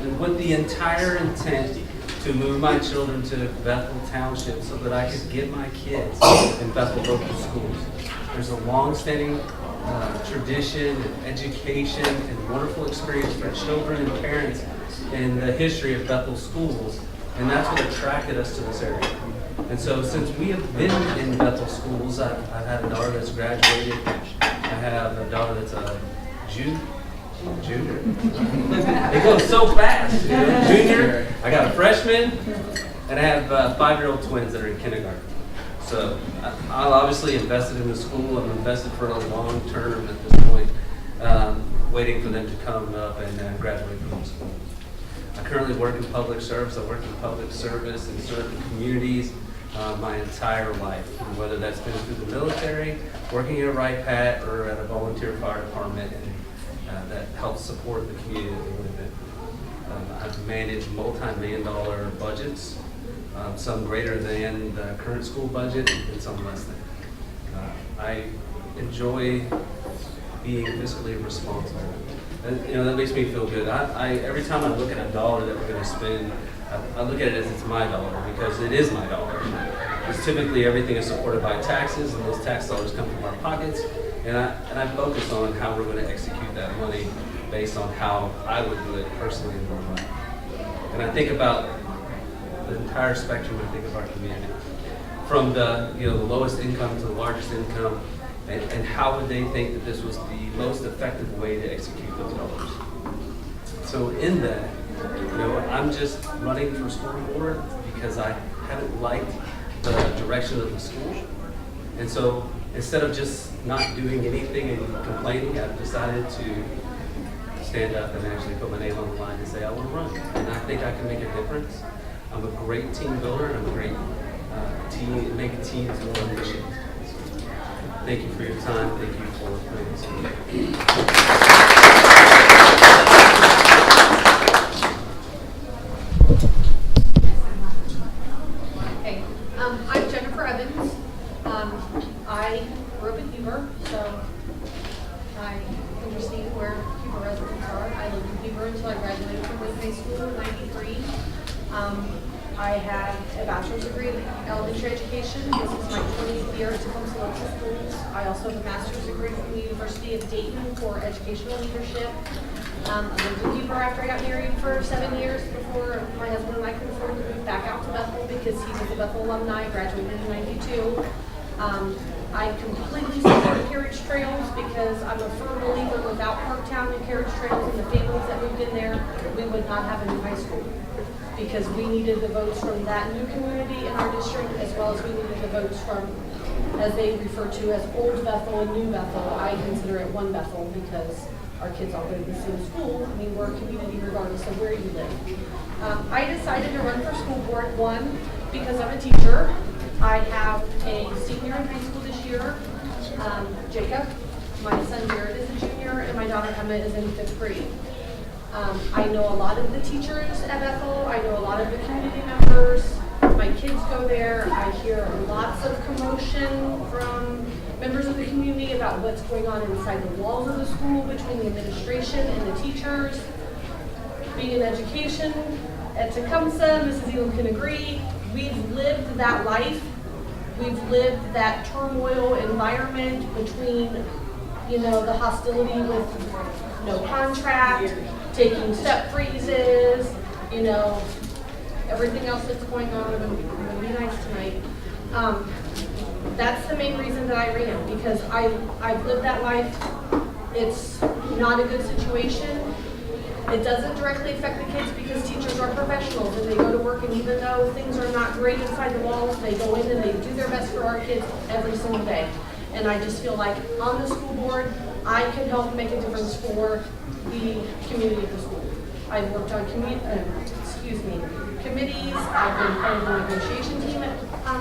and with the entire intent to move my children to Bethel Township so that I could get my kids in Bethel local schools. There's a long-standing tradition and education and wonderful experience for children and parents in the history of Bethel schools, and that's what attracted us to this area. And so since we have been in Bethel schools, I've had a daughter that's graduated. I have a daughter that's a junior. It goes so fast. Junior. I got a freshman, and I have 5-year-old twins that are in kindergarten. So I'm obviously invested in the school. I'm invested for a long term at this point, waiting for them to come up and graduate from the school. I currently work in public service. I work in public service and serve the communities my entire life, whether that's been through the military, working at a RIPAT, or at a volunteer fire department, and that helps support the community that we live in. I've managed multi-million-dollar budgets, some greater than the current school budget and some less than. I enjoy being fiscally responsible. And, that makes me feel good. Every time I look at a dollar that we're going to spend, I look at it as it's my dollar because it is my dollar. Because typically everything is supported by taxes, and those tax dollars come from our pockets. And I focus on how we're going to execute that money based on how I would do it personally in my life. And I think about the entire spectrum. I think of our community, from the lowest income to the largest income, and how would they think that this was the most effective way to execute those dollars. So in that, I'm just running for school board because I haven't liked the direction of the school. And so instead of just not doing anything and complaining, I've decided to stand up and actually put my name on the line and say I want to run. And I think I can make a difference. I'm a great team builder, and I'm a great make teams more efficient. Thank you for your time. Thank you for listening. Hey, I'm Jennifer Evans. I grew up in Huber, so I understand where Huber residents are. I lived in Huber until I graduated from Wayne High School in '93. I have a bachelor's degree in elementary education. This is my 20th year at Tecumseh Local Schools. I also have a master's degree from the University of Dayton for educational leadership. I lived in Huber after I got married for 7 years before my husband and I could afford to move back out to Bethel because he was a Bethel alumni, graduated in '92. I completely support Carriage Trails because I'm a firm believer without Parktown and Carriage Trails and the families that moved in there, we would not have a new high school. Because we needed the votes from that new community in our district, as well as we needed the votes from, as they refer to as Old Bethel and New Bethel. I consider it one Bethel because our kids all go to the same school. I mean, we're a community regardless of where you live. I decided to run for school board, one, because I'm a teacher. I have a senior in high school this year, Jacob. My son Jared is a junior, and my daughter Emma is in 5th grade. I know a lot of the teachers at Bethel. I know a lot of the community members. My kids go there. I hear lots of commotion from members of the community about what's going on inside the walls of the school between the administration and the teachers. Being in education at Tecumseh, Mrs. Elam can agree, we've lived that life. We've lived that turmoil environment between, the hostility with no contract, taking step freezes, everything else that's going on. I'm going to be nice tonight. That's the main reason that I ran, because I've lived that life. It's not a good situation. It doesn't directly affect the kids because teachers are professionals and they go to work, and even though things are not great inside the walls, they go in and they do their best for our kids every single day. And I just feel like on the school board, I can help make a difference for the community of the school. I've worked on committees. I've been part of the negotiation team at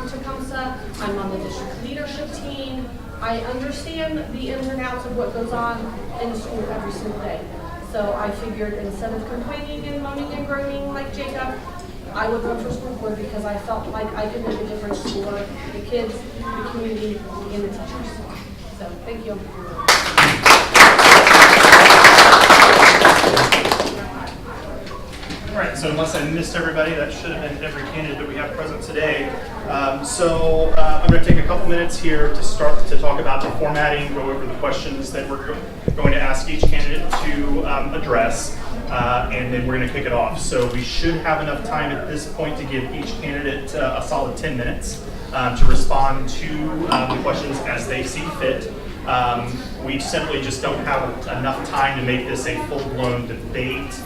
Tecumseh. I'm on the district leadership team. I understand the ins and outs of what goes on in the school every single day. So I figured instead of complaining and moaning and groaning like Jacob, I would run for school board because I felt like I could make a difference for the kids, the community, and the teachers. So thank you. All right, so unless I missed everybody, that should have been every candidate that we have present today. I'm going to take a couple minutes here to start to talk about the formatting, go over the questions that we're going to ask each candidate to address, and then we're going to kick it off. So we should have enough time at this point to give each candidate a solid 10 minutes to respond to the questions as they see fit. We simply just don't have enough time to make this a full-blown debate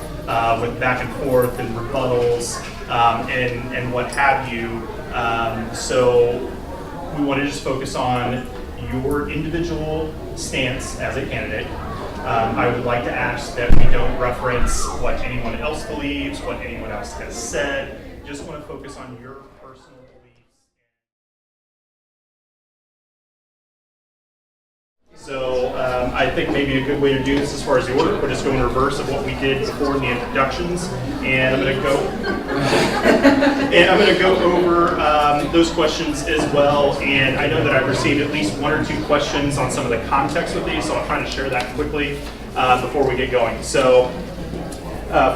with back and forth and rebuttals and what have you. So we want to just focus on your individual stance as a candidate. I would like to ask that we don't reference what anyone else believes, what anyone else has said. Just want to focus on your personal beliefs. So I think maybe a good way to do this as far as the order, we'll just go in reverse of what we did before in the introductions. And I'm going to go. And I'm going to go over those questions as well. And I know that I've received at least 1 or 2 questions on some of the context of these, so I'll try to share that quickly before we get going. So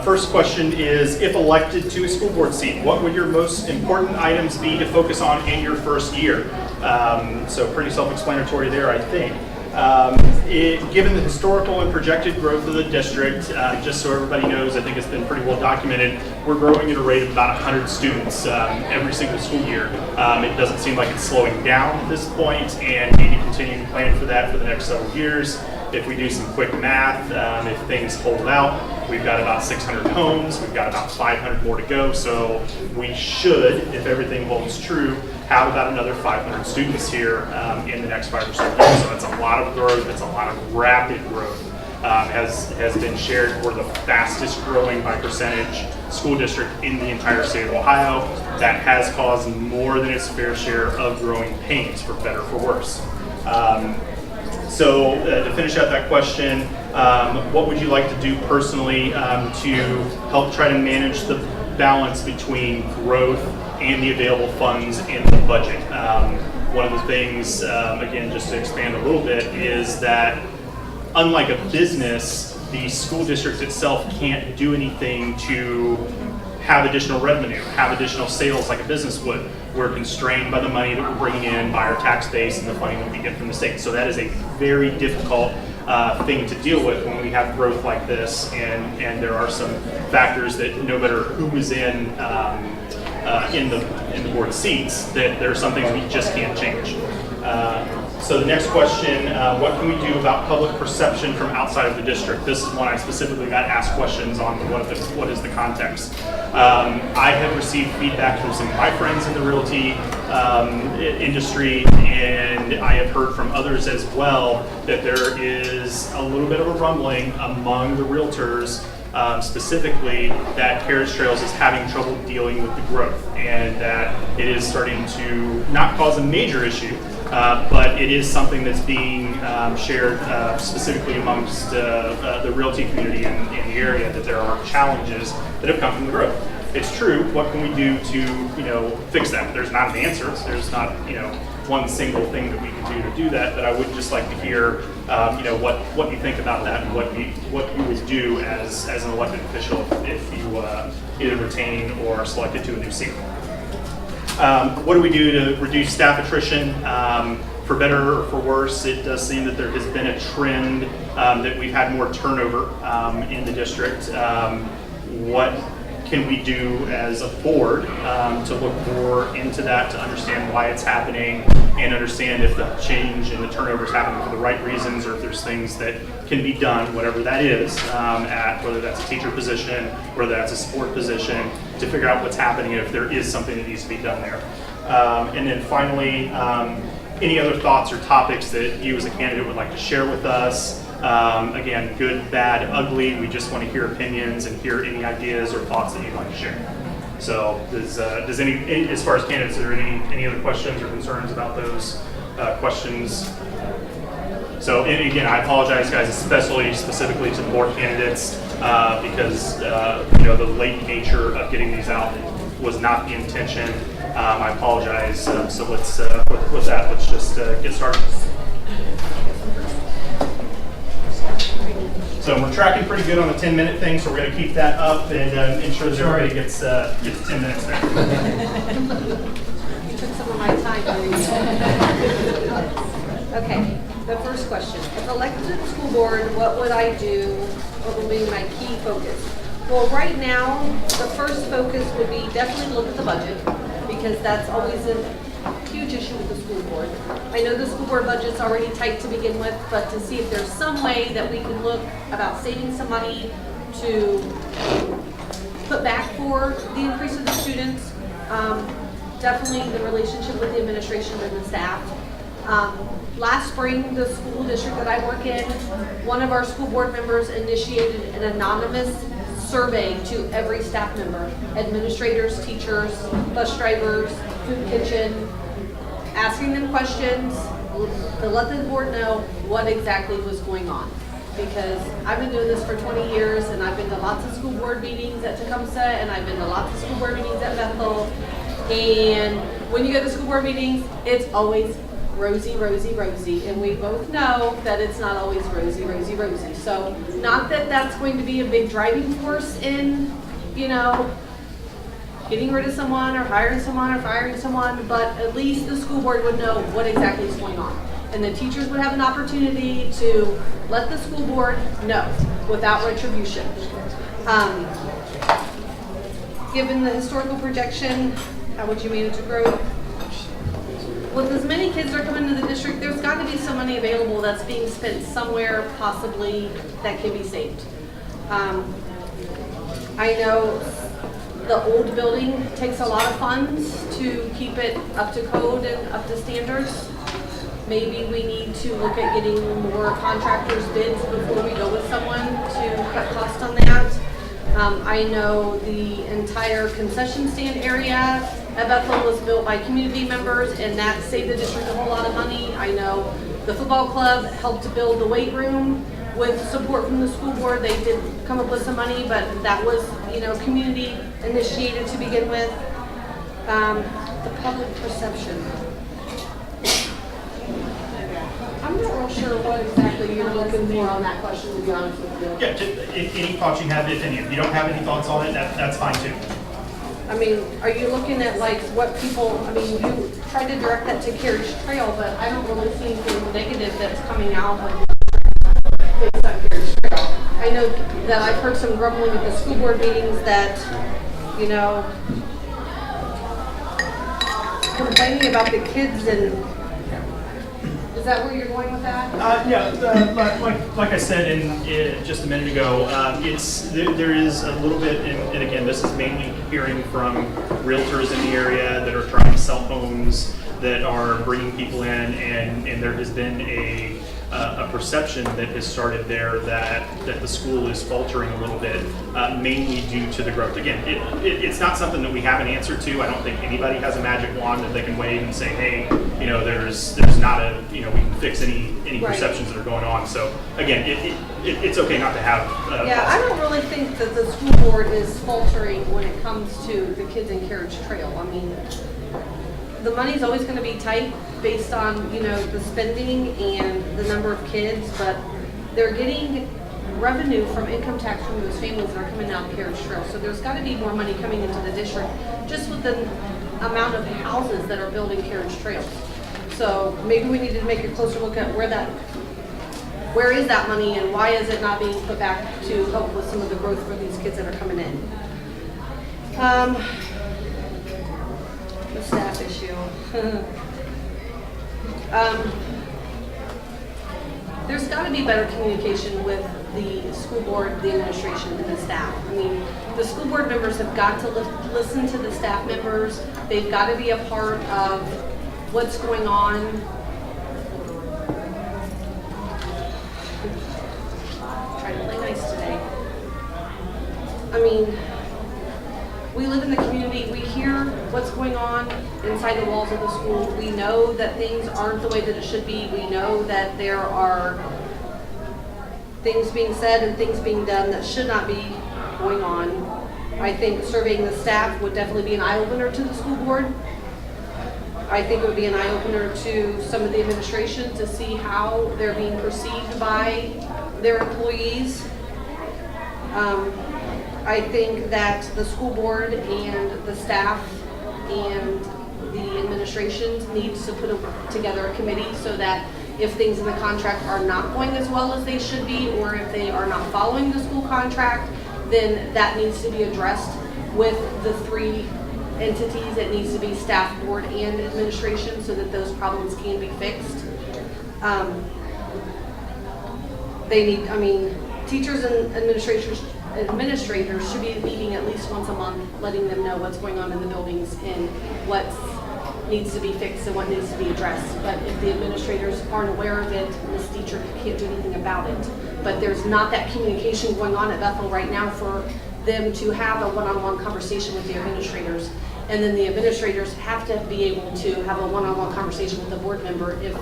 first question is, if elected to a school board seat, what would your most important items be to focus on in your first year? So pretty self-explanatory there, I think. Given the historical and projected growth of the district, just so everybody knows, I think it's been pretty well documented, we're growing at a rate of about 100 students every single school year. It doesn't seem like it's slowing down at this point, and we need to continue to plan for that for the next several years. If we do some quick math, if things hold out, we've got about 600 homes, we've got about 500 more to go, so we should, if everything holds true, have about another 500 students here in the next 5 or so years. So it's a lot of growth, it's a lot of rapid growth. Has been shared, we're the fastest growing by percentage school district in the entire state of Ohio. That has caused more than its fair share of growing pains, for better or for worse. So to finish out that question, what would you like to do personally to help try to manage the balance between growth and the available funds in the budget? One of the things, again, just to expand a little bit, is that unlike a business, the school district itself can't do anything to have additional revenue, have additional sales like a business would. We're constrained by the money that we're bringing in, by our tax base and the funding that we get from the state. So that is a very difficult thing to deal with when we have growth like this, and there are some factors that no matter who is in the board seats, that there are some things we just can't change. So the next question, what can we do about public perception from outside of the district? This is one I specifically got asked questions on, what is the context. I have received feedback from some of my friends in the realty industry, and I have heard from others as well that there is a little bit of a rumbling among the realtors specifically that Carriage Trails is having trouble dealing with the growth, and that it is starting to not cause a major issue, but it is something that's being shared specifically amongst the realty community in the area, that there are challenges that have come from the growth. It's true. What can we do to fix that? There's not an answer. There's not one single thing that we can do to do that. But I would just like to hear what you think about that, and what you would do as an elected official if you either retain or are selected to a new seat. What do we do to reduce staff attrition? For better or for worse, it does seem that there has been a trend that we've had more turnover in the district. What can we do as a board to look more into that, to understand why it's happening, and understand if the change and the turnover is happening for the right reasons, or if there's things that can be done, whatever that is, at whether that's a teacher position, whether that's a support position, to figure out what's happening and if there is something that needs to be done there. And then finally, any other thoughts or topics that you as a candidate would like to share with us? Again, good, bad, ugly. We just want to hear opinions and hear any ideas or thoughts that you'd like to share. So, does any, as far as candidates, are there any other questions or concerns about those questions? So, and again, I apologize, guys, specifically to the board candidates, because the late nature of getting these out was not the intention. I apologize. So let's with that, let's just get started. So we're tracking pretty good on the 10-minute thing, so we're going to keep that up and ensure that everybody gets 10 minutes there. You took some of my time. Okay, the first question. If elected to the school board, what would I do? What would be my key focus? Well, right now, the first focus would be definitely look at the budget, because that's always a huge issue with the school board. I know the school board budget's already tight to begin with, but to see if there's some way that we can look about saving some money to put back for the increase of the students. Definitely the relationship with the administration and the staff. Last spring, the school district that I work in, one of our school board members initiated an anonymous survey to every staff member, administrators, teachers, bus drivers, food kitchen, asking them questions to let the board know what exactly was going on. because I've been doing this for 20 years and I've been to lots of school board meetings at Tecumseh and I've been to lots of school board meetings at Bethel. And when you go to school board meetings, it's always rosy, rosy, rosy. And we both know that it's not always rosy, rosy, rosy. So not that that's going to be a big driving force in, you know, getting rid of someone or hiring someone or firing someone, but at least the school board would know what exactly is going on. And the teachers would have an opportunity to let the school board know without retribution. Given the historical projection, how would you manage the growth? With as many kids that are coming into the district, there's got to be some money available that's being spent somewhere possibly that can be saved. I know the old building takes a lot of funds to keep it up to code and up to standards. Maybe we need to look at getting more contractors' bids before we go with someone to cut costs on that. I know the entire concession stand area at Bethel was built by community members, and that saved the district a whole lot of money. I know the football club helped to build the weight room with support from the school board. They did come up with some money, but that was, you know, community initiated to begin with. The public perception. I'm not real sure what exactly you're looking for on that question, to be honest with you. Yeah, if any thoughts you have, if any, if you don't have any thoughts on it, that's fine too. I mean, are you looking at like what people, I mean, you tried to direct that to Carriage Trail, but I don't really see anything negative that's coming out of based on Carriage Trail. I know that I've heard some grumbling at the school board meetings that, you know, complaining about the kids, and is that where you're going with that? Like I said just a minute ago, there is a little bit, and again, this is mainly hearing from realtors in the area that are trying to sell homes, that are bringing people in, and there has been a perception that has started there that the school is faltering a little bit, mainly due to the growth. Again, it's not something that we have an answer to. I don't think anybody has a magic wand that they can wave and say, hey, you know, there's not a, you know, we can fix any Right. perceptions that are going on. So again, it's okay not to have. Yeah, I don't really think that the school board is faltering when it comes to the kids in Carriage Trail. I mean, the money's always going to be tight based on, you know, the spending and the number of kids, but they're getting revenue from income tax from those families that are coming down Carriage Trail. So there's got to be more money coming into the district just with the amount of houses that are building Carriage Trails. So maybe we need to make a closer look at where is that money and why is it not being put back to help with some of the growth for these kids that are coming in. The staff issue. There's got to be better communication with the school board, the administration, and the staff. I mean, the school board members have got to listen to the staff members. They've got to be a part of what's going on. Try to play nice today. I mean, we live in the community. We hear what's going on inside the walls of the school. We know that things aren't the way that it should be. We know that there are things being said and things being done that should not be going on. I think surveying the staff would definitely be an eye-opener to the school board. I think it would be an eye-opener to some of the administration to see how they're being perceived by their employees. I think that the school board and the staff and the administration needs to put together a committee so that if things in the contract are not going as well as they should be, or if they are not following the school contract, then that needs to be addressed with the three entities. It needs to be staff, board, and administration so that those problems can be fixed. Teachers and administrators should be meeting at least once a month, letting them know what's going on in the buildings and what needs to be fixed and what needs to be addressed. But if the administrators aren't aware of it, this teacher can't do anything about it. But there's not that communication going on at Bethel right now for them to have a one-on-one conversation with the administrators. And then the administrators have to be able to have a one-on-one conversation with the board member if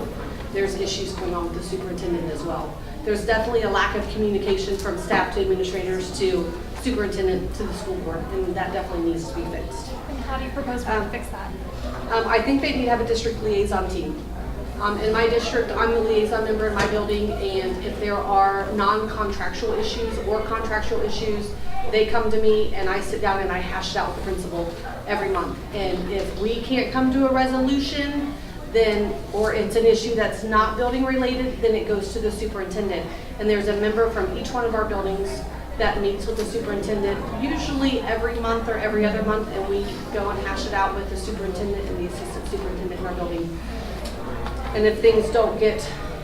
there's issues going on with the superintendent as well. there's definitely a lack of communication from staff to administrators to superintendent to the school board, and that definitely needs to be fixed. And how do you propose to fix that? I think they need to have a district liaison team. In my district, I'm the liaison member in my building, and if there are non-contractual issues or contractual issues, they come to me and I sit down and I hash it out with the principal every month. And if we can't come to a resolution, then, or it's an issue that's not building related, then it goes to the superintendent. And there's a member from each one of our buildings that meets with the superintendent, usually every month or every other month, and we go and hash it out with the superintendent and the assistant superintendent in our building. And if things don't get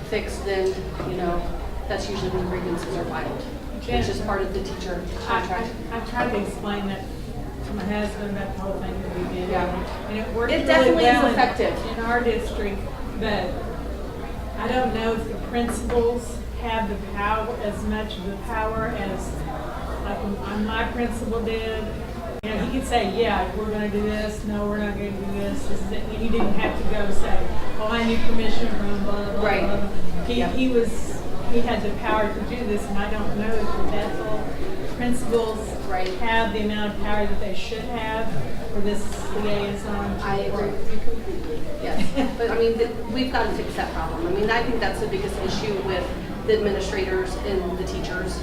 fixed, then, you know, that's usually when grievances are filed, which is part of the teacher contract. I tried to explain that to my husband about the whole thing that we did. Yeah. And it worked It really definitely is well effective. in our district, but I don't know if the principals have the power, as much of the power as like my principal did. You know, he could say, yeah, we're going to do this. No, we're not going to do this. This is it. And he didn't have to go say, oh, I need permission from blah, blah, blah. Right. Blah. He had the power to do this, and I don't know if the Bethel principals have the amount of power that they should have for this liaison. I agree with you completely. Yes, but I mean, we've got to fix that problem. I mean, I think that's the biggest issue with the administrators and the teachers.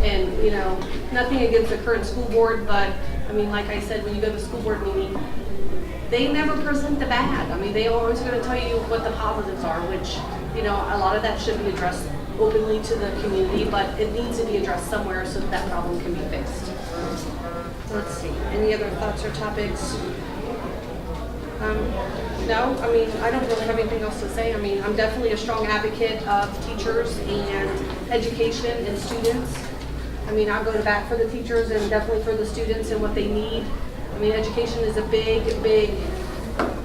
And, you know, nothing against the current school board, but I mean, like I said, when you go to the school board meeting, they never present the bad. I mean, they always going to tell you what the positives are, which, you know, a lot of that should be addressed openly to the community, but it needs to be addressed somewhere so that problem can be fixed. Let's see, any other thoughts or topics? No, I mean, I don't really have anything else to say. I mean, I'm definitely a strong advocate of teachers and education and students. I mean, I'll go to bat for the teachers and definitely for the students and what they need. I mean, education is a big, big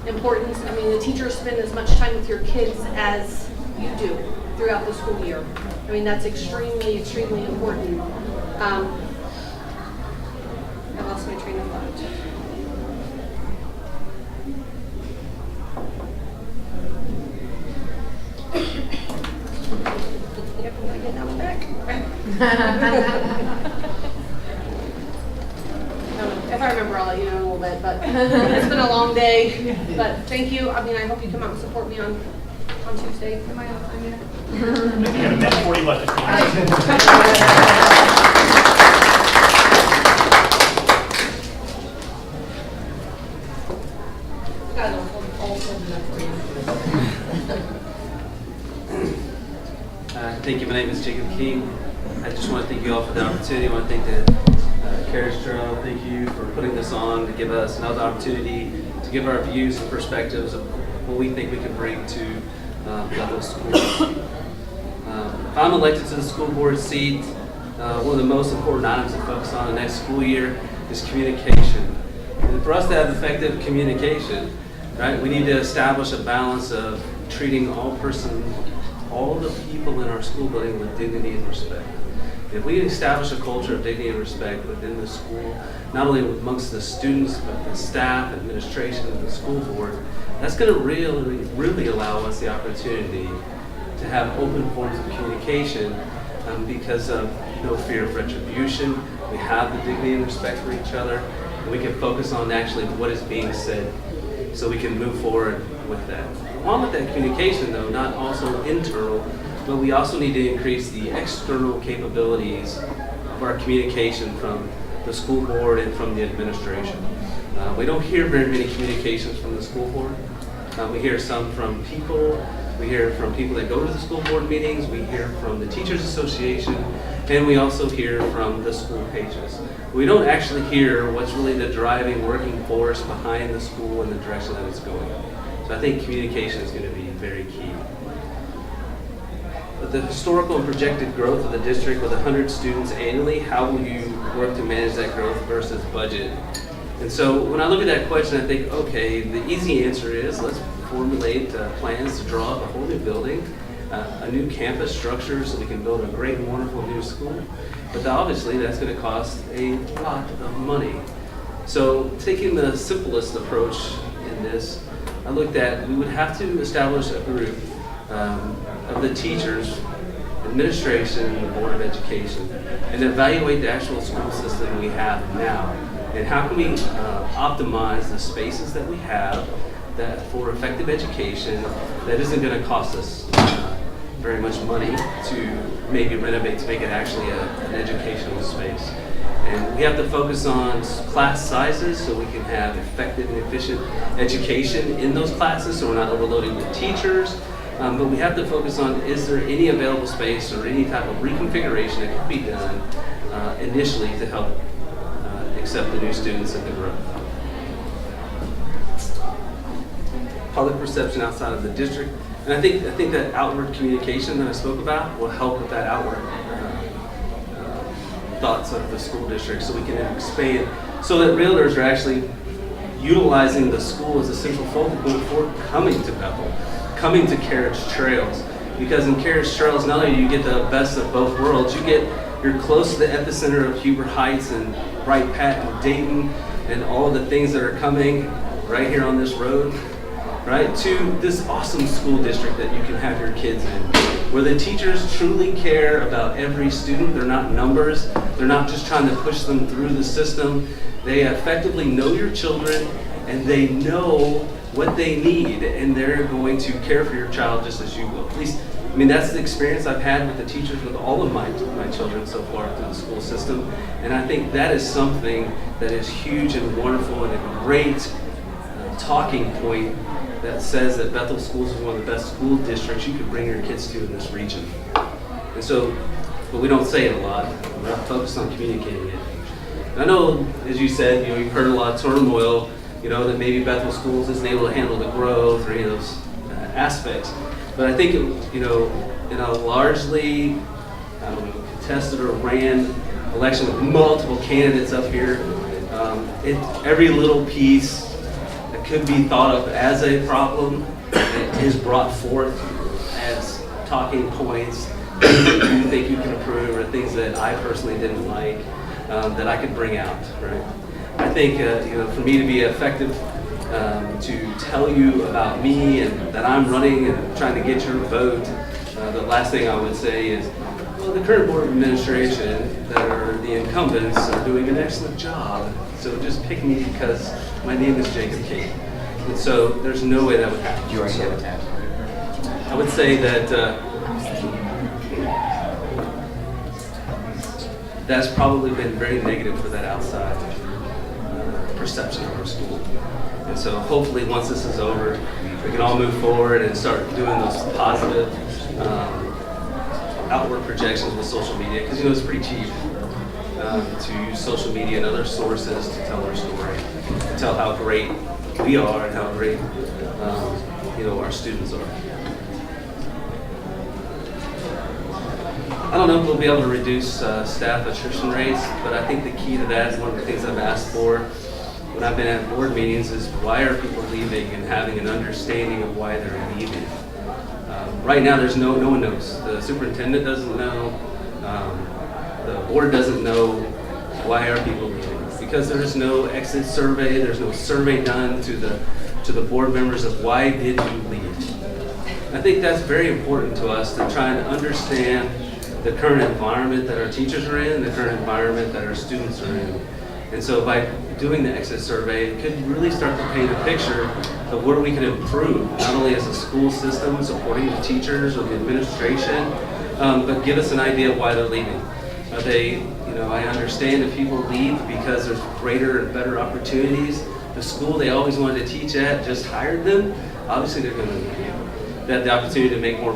importance. I mean, the teachers spend as much time with your kids as you do throughout the school year. I mean, that's extremely, extremely important. I lost my train of thought. Yep, I'm not getting out back. If I remember, I'll let you know in a little bit, but it's been a long day. But thank you. I mean, I hope you come out and support me on Tuesday. Am I on yet? Maybe you got a minute 40 left. If Thank you. My name is Jacob King. I just want to thank you all for the opportunity. I want to thank the Carriage Trail. Thank you for putting this on to give us another opportunity to give our views and perspectives of what we think we can bring to Bethel Schools. If I'm elected to the school board seat, one of the most important items to focus on the next school year is communication. And for us to have effective communication, right, we need to establish a balance of treating all the people in our school building with dignity and respect. If we establish a culture of dignity and respect within the school, not only amongst the students, but the staff, administration, and the school board, that's going to really allow us the opportunity to have open forms of communication because of no fear of retribution. We have the dignity and respect for each other, and we can focus on actually what is being said so we can move forward with that. Along with that communication, though, not also internal, but we also need to increase the external capabilities of our communication from the school board and from the administration. We don't hear very many communications from the school board. We hear some from people. We hear from people that go to the school board meetings. We hear from the Teachers Association, and we also hear from the school pages. We don't actually hear what's really the driving working force behind the school and the direction that it's going. So I think communication is going to be very key. With the historical and projected growth of the district with 100 students annually, how will you work to manage that growth versus budget? And so when I look at that question, I think, okay, the easy answer is let's formulate plans to draw up a whole new building, a new campus structure so we can build a great and wonderful new school. But obviously that's going to cost a lot of money. So taking the simplest approach in this, I looked at we would have to establish a group of the teachers administration, and the Board of Education, and evaluate the actual school system we have now. And how can we optimize the spaces that we have that for effective education that isn't going to cost us very much money to maybe renovate to make it actually an educational space. And we have to focus on class sizes so we can have effective and efficient education in those classes so we're not overloading the teachers. But we have to focus on, is there any available space or any type of reconfiguration that could be done initially to help accept the new students and the growth. Public perception outside of the district. And I think that outward communication that I spoke about will help with that outward thoughts of the school district so we can expand so that realtors are actually utilizing the school as a central focal point for coming to Bethel, coming to Carriage Trails. Because in Carriage Trails, not only do you get the best of both worlds, you're close to the epicenter of Huber Heights and Wright Pat and Dayton and all of the things that are coming right here on this road, right, to this awesome school district that you can have your kids in, where the teachers truly care about every student. They're not numbers. They're not just trying to push them through the system. They effectively know your children, and they know what they need, and they're going to care for your child just as you will. At least, I mean, that's the experience I've had with the teachers with all of my children so far through the school system, and I think that is something that is huge and wonderful and a great talking point that says that Bethel Schools is one of the best school districts you could bring your kids to in this region. And so, but we don't say it a lot. We're not focused on communicating it. And I know, as you said, you've heard a lot of turmoil, that maybe Bethel Schools isn't able to handle the growth or any of those aspects. But I think, in a largely, contested or ran election with multiple candidates up here, every little piece that could be thought of as a problem is brought forth as talking points, things that you think you can improve or things that I personally didn't like that I could bring out, right? I think, for me to be effective, to tell you about me and that I'm running and trying to get your vote, the last thing I would say is, well, the current Board of Administration that are the incumbents are doing an excellent job. So just pick me because my name is Jacob King. And so there's no way that would happen. You already have a task. I would say that that's probably been very negative for that outside perception of our school. And so hopefully once this is over, we can all move forward and start doing those positive outward projections with social media, because it's pretty cheap to use social media and other sources to tell our story, to tell how great we are and how great our students are. I don't know if we'll be able to reduce staff attrition rates, but I think the key to that is one of the things I've asked for when I've been at board meetings is why are people leaving and having an understanding of why they're leaving. Right now, there's no one knows. The superintendent doesn't know. The board doesn't know why are people leaving, because there's no exit survey. There's no survey done to the board members of why did you leave. I think that's very important to us to try and understand the current environment that our teachers are in, the current environment that our students are in. And so by doing the exit survey, it could really start to paint a picture of where we can improve, not only as a school system supporting the teachers or the administration, but give us an idea of why they're leaving. Are they, I understand if people leave because there's greater and better opportunities. The school they always wanted to teach at just hired them. Obviously they're going to leave. They have the opportunity to make more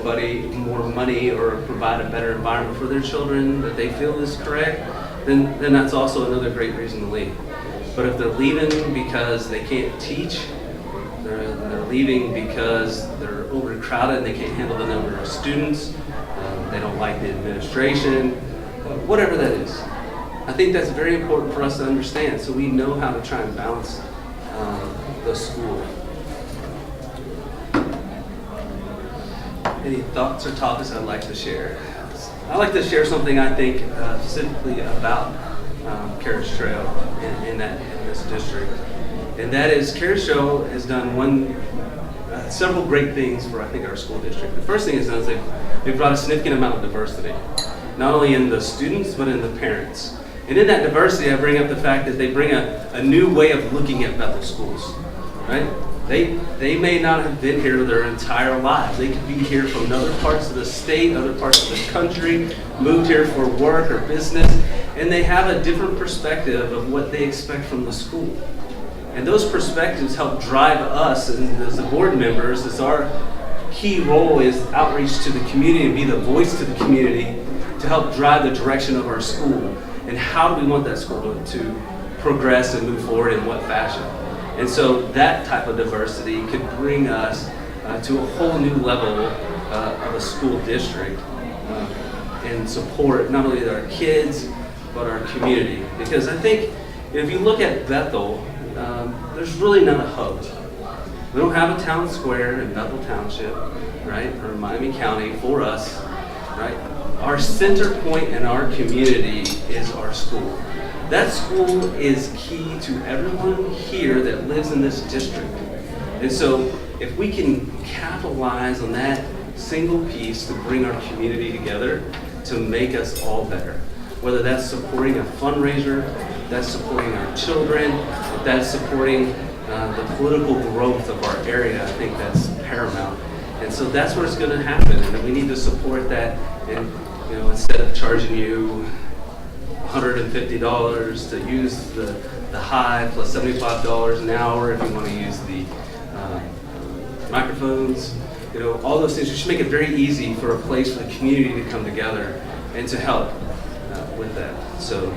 money or provide a better environment for their children that they feel is correct, then that's also another great reason to leave. But if they're leaving because they can't teach, they're leaving because they're overcrowded and they can't handle the number of students, they don't like the administration, whatever that is. I think that's very important for us to understand so we know how to try and balance the school. Any thoughts or topics I'd like to share? I'd like to share something I think specifically about Carriage Trail in this district. And that is, Carriage Trail has done one several great things for, I think, our school district. The first thing is that they've brought a significant amount of diversity, not only in the students, but in the parents. And in that diversity, I bring up the fact that they bring a new way of looking at Bethel schools, right? They may not have been here their entire lives. They could be here from other parts of the state, other parts of the country, moved here for work or business, and they have a different perspective of what they expect from the school. And those perspectives help drive us as the board members, as our key role is outreach to the community and be the voice to the community to help drive the direction of our school. And how do we want that school to progress and move forward in what fashion? And so that type of diversity could bring us to a whole new level of a school district and support not only our kids, but our community. Because I think if you look at Bethel, there's really not a hub. We don't have a town square in Bethel Township, right, or Miami County for us, right? Our center point in our community is our school. That school is key to everyone here that lives in this district. And so if we can capitalize on that single piece to bring our community together to make us all better, whether that's supporting a fundraiser, that's supporting our children, that's supporting the political growth of our area, I think that's paramount. And so that's where it's going to happen, and we need to support that. And instead of charging you $150 to use the Hive plus $75 an hour if you want to use the microphones, all those things. We should make it very easy for a place for the community to come together and to help with that. So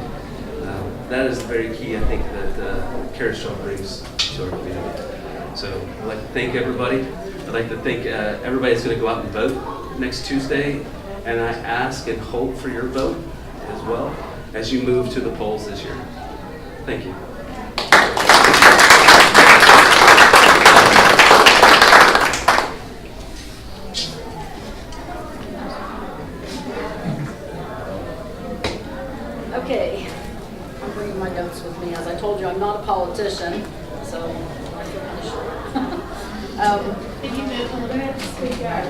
that is very key, I think, that Carriage brings to our community. So I'd like to thank everybody. I'd like to thank everybody that's going to go out and vote next Tuesday. And I ask and hope for your vote as well as you move to the polls this year. Thank you. Okay, I'm bringing my notes with me. As I told you, I'm not a politician, so I feel kind of short. Did you move a little bit? Yeah,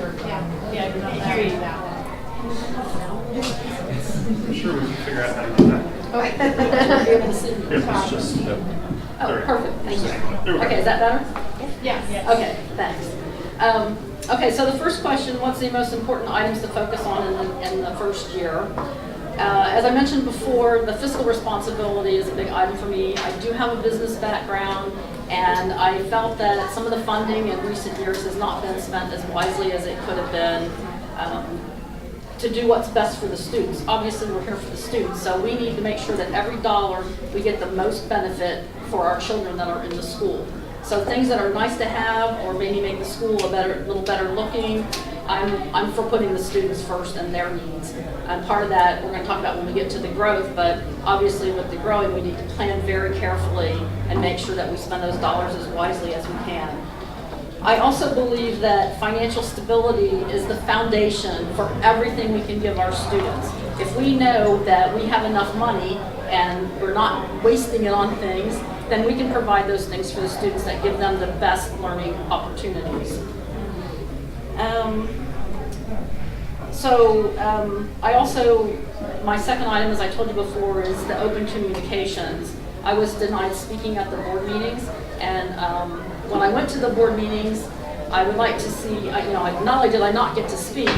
you're not hear you that well. I'm sure we can figure out how to do that. You're able to see me? It's just, Oh, perfect, thank There we you. go. Okay, is that better? Yeah. Okay, thanks. Okay, so the first question, what's the most important items to focus on in the first year? As I mentioned before, the fiscal responsibility is a big item for me. I do have a business background, and I felt that some of the funding in recent years has not been spent as wisely as it could have been to do what's best for the students. Obviously, we're here for the students, so we need to make sure that every dollar we get the most benefit for our children that are in the school. So things that are nice to have or maybe make the school a little better looking, I'm for putting the students first and their needs. And part of that we're going to talk about when we get to the growth, but obviously with the growing we need to plan very carefully and make sure that we spend those dollars as wisely as we can. I also believe that financial stability is the foundation for everything we can give our students. If we know that we have enough money and we're not wasting it on things, then we can provide those things for the students that give them the best learning opportunities. My second item, as I told you before, is the open communications. I was denied speaking at the board meetings, and when I went to the board meetings, I would like to see, not only did I not get to speak,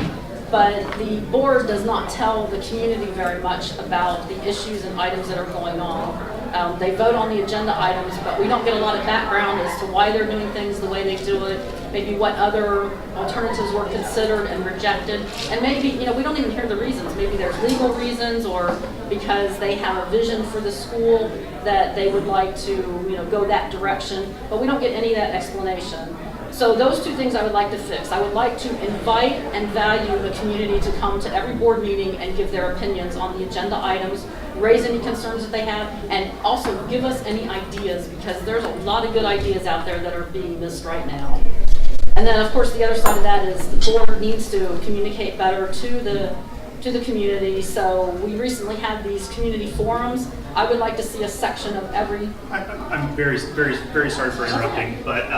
but the board does not tell the community very much about the issues and items that are going on. They vote on the agenda items, but we don't get a lot of background as to why they're doing things the way they do it, maybe what other alternatives were considered and rejected, and maybe, we don't even hear the reasons. Maybe there's legal reasons, or because they have a vision for the school that they would like to, go that direction, but we don't get any of that explanation. So those two things I would like to fix. I would like to invite and value the community to come to every board meeting and give their opinions on the agenda items, raise any concerns that they have, and also give us any ideas, because there's a lot of good ideas out there that are being missed right now. And then, of course, the other side of that is the board needs to communicate better to the community. So we recently had these community forums. I would like to see a section of every... I'm very, very, very sorry for interrupting, but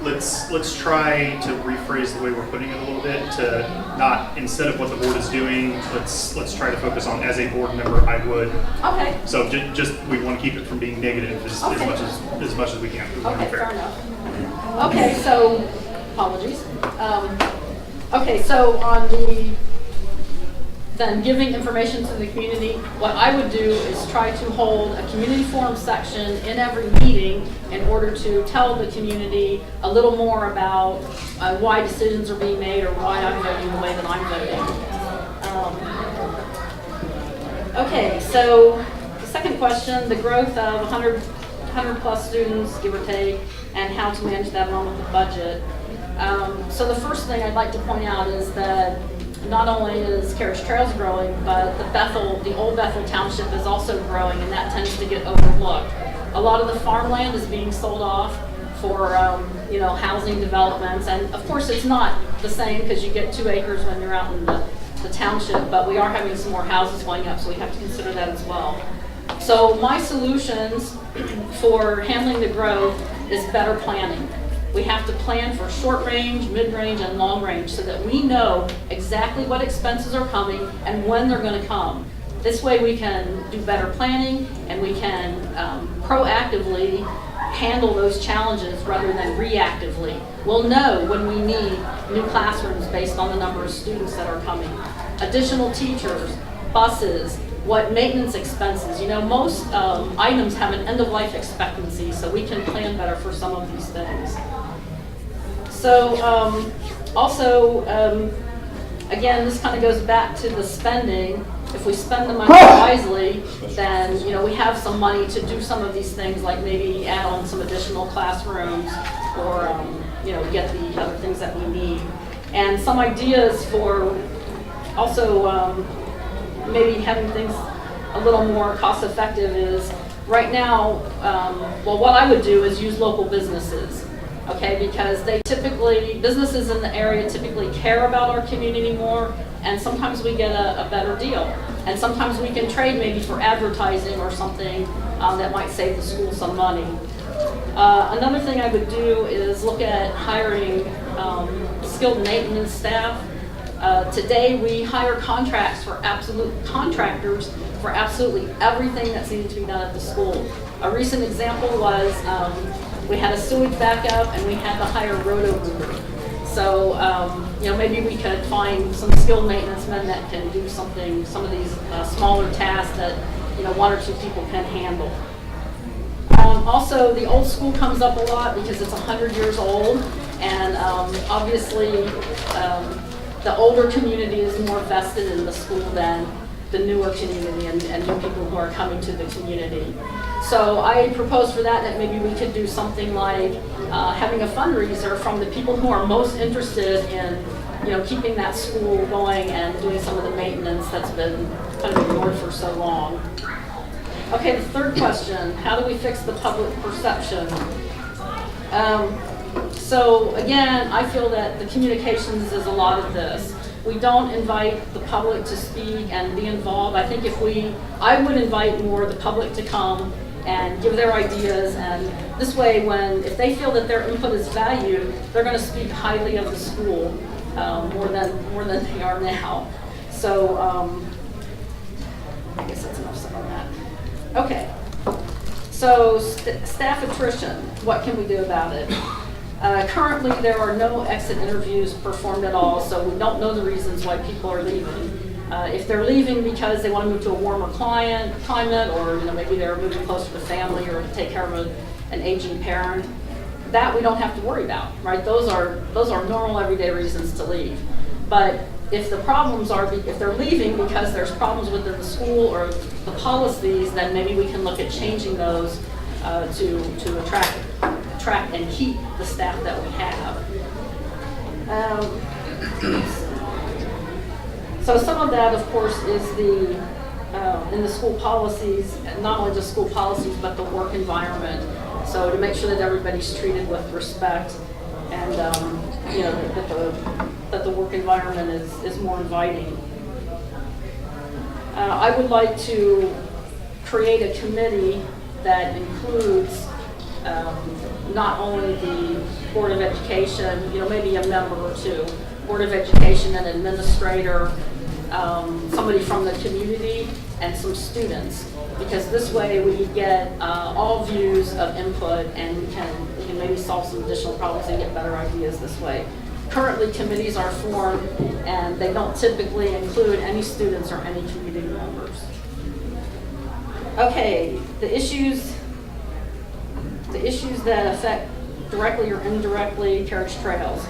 let's try to rephrase the way we're putting it a little bit to not, instead of what the board is doing, let's try to focus on, as a board member, I would. Okay. So just we want to keep it from being negative as much as we can. We want to Okay, be fair fair. enough. Okay, so, apologies. Okay, so on then giving information to the community, what I would do is try to hold a community forum section in every meeting in order to tell the community a little more about why decisions are being made or why I'm voting the way that I'm voting. Okay, so the second question, the growth of 100 plus students, give or take, and how to manage that along with the budget. So the first thing I'd like to point out is that not only is Carriage Trails growing, but the old Bethel Township is also growing, and that tends to get overlooked. A lot of the farmland is being sold off for housing developments, and of course it's not the same because you get 2 acres when you're out in the township, but we are having some more houses going up, so we have to consider that as well. So my solutions for handling the growth is better planning. We have to plan for short range, mid range, and long range so that we know exactly what expenses are coming and when they're going to come. This way we can do better planning and we can proactively handle those challenges rather than reactively. We'll know when we need new classrooms based on the number of students that are coming, additional teachers, buses, what maintenance expenses. Most items have an end-of-life expectancy, so we can plan better for some of these things. So again, this kind of goes back to the spending. If we spend the money wisely, then we have some money to do some of these things, like maybe add on some additional classrooms, or get the other things that we need. And some ideas for also maybe having things a little more cost effective is right now. What I would do is use local businesses. Okay, because businesses in the area typically care about our community more, and sometimes we get a better deal. And sometimes we can trade maybe for advertising or something that might save the school some money. Another thing I would do is look at hiring skilled maintenance staff. Today we hire contractors for absolutely everything that's needed to be done at the school. A recent example was we had a sewage backup and we had to hire a roto-rooter. So maybe we could find some skilled maintenance men that can do some of these smaller tasks that 1 or 2 people can handle. Also, the old school comes up a lot because it's 100 years old, and obviously the older community is more vested in the school than the newer community and new people who are coming to the community. So I propose for that maybe we could do something like having a fundraiser from the people who are most interested in keeping that school going and doing some of the maintenance that's been kind of ignored for so long. Okay, the third question, how do we fix the public perception? So again, I feel that the communications is a lot of this. We don't invite the public to speak and be involved. I think I would invite more of the public to come and give their ideas, and this way if they feel that their input is valued, they're going to speak highly of the school more than they are now. So I guess that's enough said on that. Okay, so staff attrition, what can we do about it? Currently, there are no exit interviews performed at all, so we don't know the reasons why people are leaving. If they're leaving because they want to move to a warmer climate, or maybe they're moving closer to family or to take care of an aging parent, that we don't have to worry about, right? Those are normal everyday reasons to leave. But if the problems are, if they're leaving because there's problems within the school or the policies, then maybe we can look at changing those to attract and keep the staff that we have. So some of that, of course, is in the school policies, not only just school policies, but the work environment. So to make sure that everybody's treated with respect, and that the work environment is more inviting. I would like to create a committee that includes not only the Board of Education, maybe a member or two, Board of Education, an administrator, somebody from the community, and some students. Because this way we get all views of input, and we can maybe solve some additional problems and get better ideas this way. Currently, committees are formed, and they don't typically include any students or any community members. Okay, the issues that affect directly or indirectly Carriage Trails.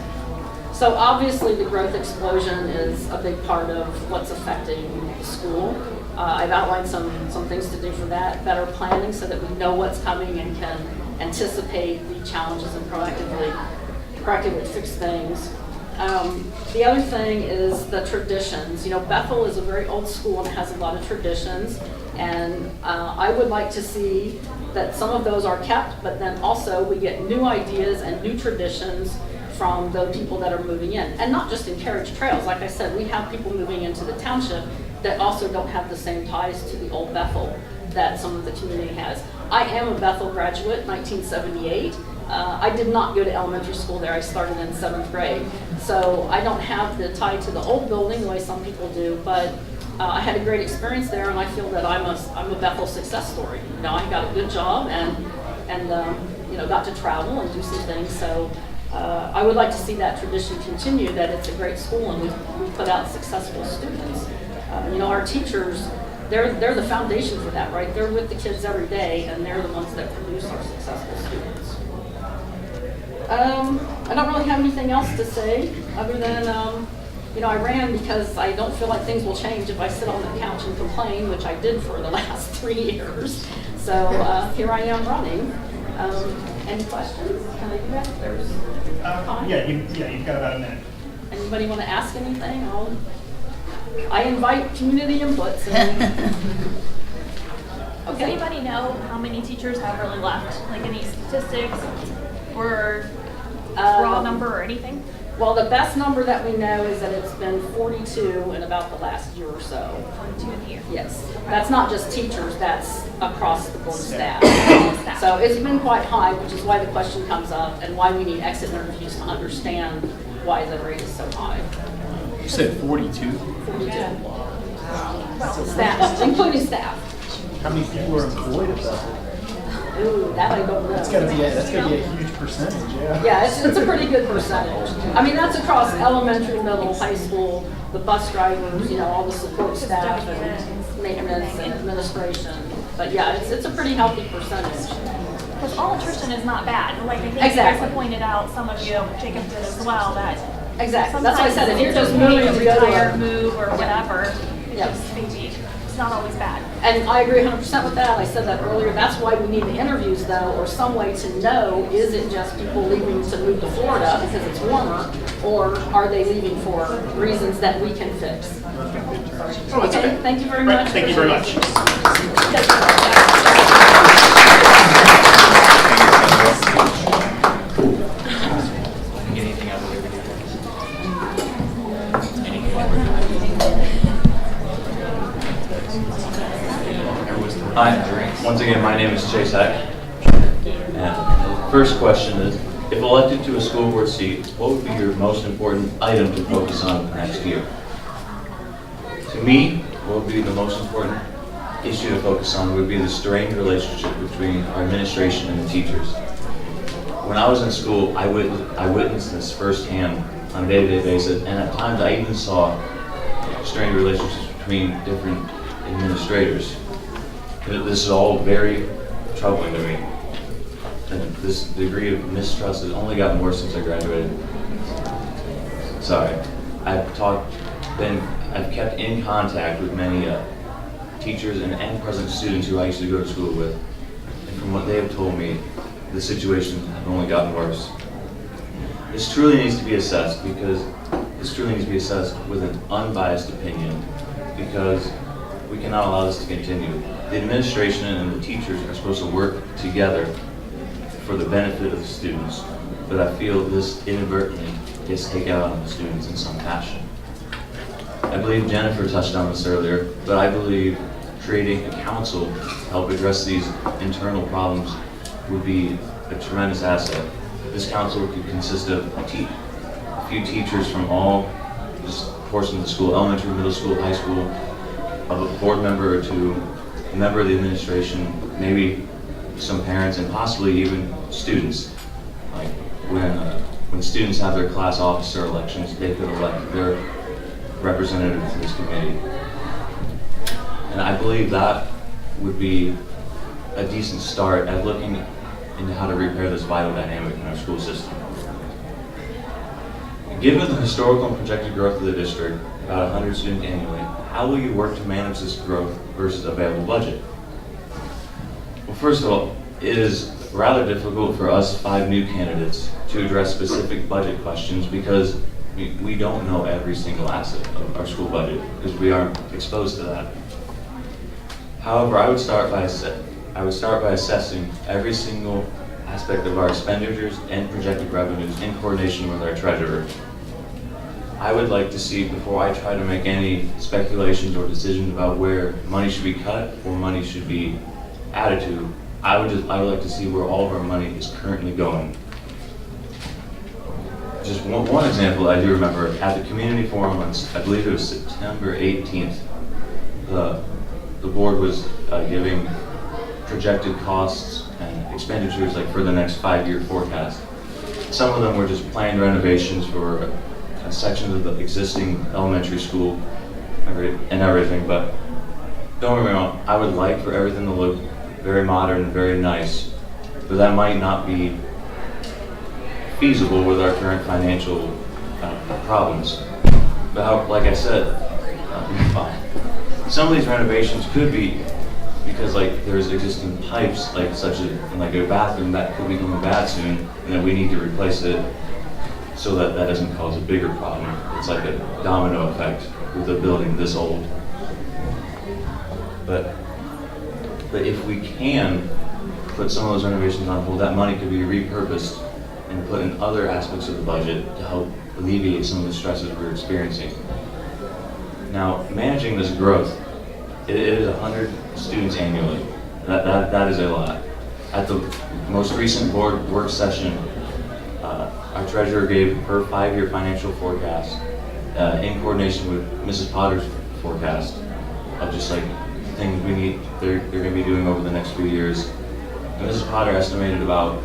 So obviously the growth explosion is a big part of what's affecting the school. I've outlined some things to do for that, better planning so that we know what's coming and can anticipate the challenges and proactively fix things. The other thing is the traditions. Bethel is a very old school and has a lot of traditions, and I would like to see that some of those are kept, but then also we get new ideas and new traditions from the people that are moving in. And not just in Carriage Trails. Like I said, we have people moving into the township that also don't have the same ties to the old Bethel that some of the community has. I am a Bethel graduate, 1978. I did not go to elementary school there. I started in 7th grade. So I don't have the tie to the old building the way some people do, but I had a great experience there, and I feel that I'm a Bethel success story. I got a good job and got to travel and do some things. So I would like to see that tradition continue, that it's a great school and we put out successful students. Our teachers, they're the foundation for that, right? They're with the kids every day, and they're the ones that produce our successful students. I don't really have anything else to say other than, I ran because I don't feel like things will change if I sit on the couch and complain, which I did for the last 3 years. So here I am running. Any questions? Can I do that? There's time. Yeah, you've got about a minute. Anybody want to ask anything? I invite community inputs. Does anybody know how many teachers have really left? Like any statistics or raw number or anything? Well, the best number that we know is that it's been 42 in about the last year or so. 42 in a year. Yes. That's not just teachers, that's across the board staff. So it's been quite high, which is why the question comes up and why we need exit interviews to understand why the rate is so high. You said 42? 42. Yeah. Staff, including staff. How many people are employed at Bethel? Ooh, that I don't know. That's gotta be a huge percentage, yeah. Yeah, it's a pretty good percentage. I mean, that's across elementary, middle, high school, the bus drivers, all the support staff and maintenance and administration. But yeah, it's a pretty healthy percentage. Because all attrition is not bad. Like I think you guys Exactly. have pointed out, some of you, Jacob did as well, that Exactly. That's why I said if you're just sometimes moving to a go to retired move or whatever, Yep. it's not always bad. And I agree 100% with that. I said that earlier. That's why we need the interviews, though, or some way to know, is it just people leaving to move to Florida because it's warmer, or are they leaving for reasons that we can fix? Oh, that's okay. Thank you very Right, much. thank you very much. Get anything out of it? Hi, once again, my name is Chase Heck. And first question is, if elected to a school board seat, what would be your most important item to focus on next year? To me, what would be the most important issue to focus on would be the strained relationship between our administration and the teachers. When I was in school, I witnessed this firsthand on a day-to-day basis, and at times I even saw strained relationships between different administrators. This is all very troubling to me. And this degree of mistrust has only gotten worse since I graduated. Sorry. I've kept in contact with many teachers and present students who I used to go to school with. And from what they have told me, the situation has only gotten worse. This truly needs to be assessed with an unbiased opinion, because we cannot allow this to continue. The administration and the teachers are supposed to work together for the benefit of the students, but I feel this inadvertently gets taken out on the students in some fashion. I believe Jennifer touched on this earlier, but I believe creating a council to help address these internal problems would be a tremendous asset. this council could consist of a few teachers from all just portions of the school, elementary, middle school, high school, of a board member or two, a member of the administration, maybe some parents, and possibly even students. Like when students have their class officer elections, they could elect their representative to this committee. And I believe that would be a decent start at looking into how to repair this vital dynamic in our school system. Given the historical and projected growth of the district, about 100 students annually, how will you work to manage this growth versus available budget? Well, first of all, it is rather difficult for us 5 new candidates to address specific budget questions because we don't know every single asset of our school budget because we aren't exposed to that. However, I would start by assessing every single aspect of our expenditures and projected revenues in coordination with our treasurer. I would like to see, before I try to make any speculations or decisions about where money should be cut or money should be added to, I would like to see where all of our money is currently going. Just one example I do remember, at the community forum on, I believe it was September 18th, the board was giving projected costs and expenditures like for the next 5-year forecast. Some of them were just planned renovations for sections of the existing elementary school and everything, but don't get me wrong, I would like for everything to look very modern and very nice, but that might not be feasible with our current financial problems. But like I said, some of these renovations could be because like there's existing pipes, like such as in like a bathroom that could become bad soon, and then we need to replace it so that that doesn't cause a bigger problem. It's like a domino effect with a building this old. But if we can put some of those renovations on hold, that money could be repurposed and put in other aspects of the budget to help alleviate some of the stresses we're experiencing. Now, managing this growth, it is 100 students annually. That is a lot. At the most recent board work session, our treasurer gave her 5-year financial forecast in coordination with Mrs. Potter's forecast of just like things they're going to be doing over the next few years. And Mrs. Potter estimated about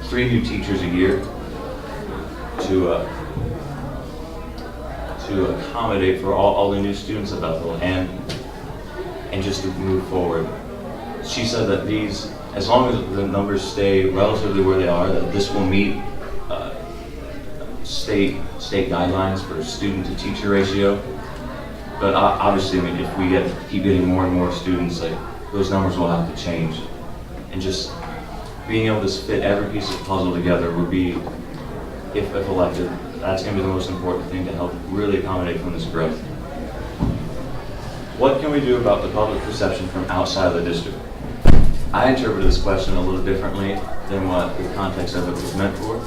3 new teachers a year to accommodate for all the new students at Bethel and just to move forward. She said that these, as long as the numbers stay relatively where they are, that this will meet state guidelines for student to teacher ratio. But obviously, I mean, if we keep getting more and more students, like those numbers will have to change. And just being able to fit every piece of the puzzle together would be, if elected, that's going to be the most important thing to help really accommodate from this growth. What can we do about the public perception from outside of the district? I interpreted this question a little differently than what the context of it was meant for.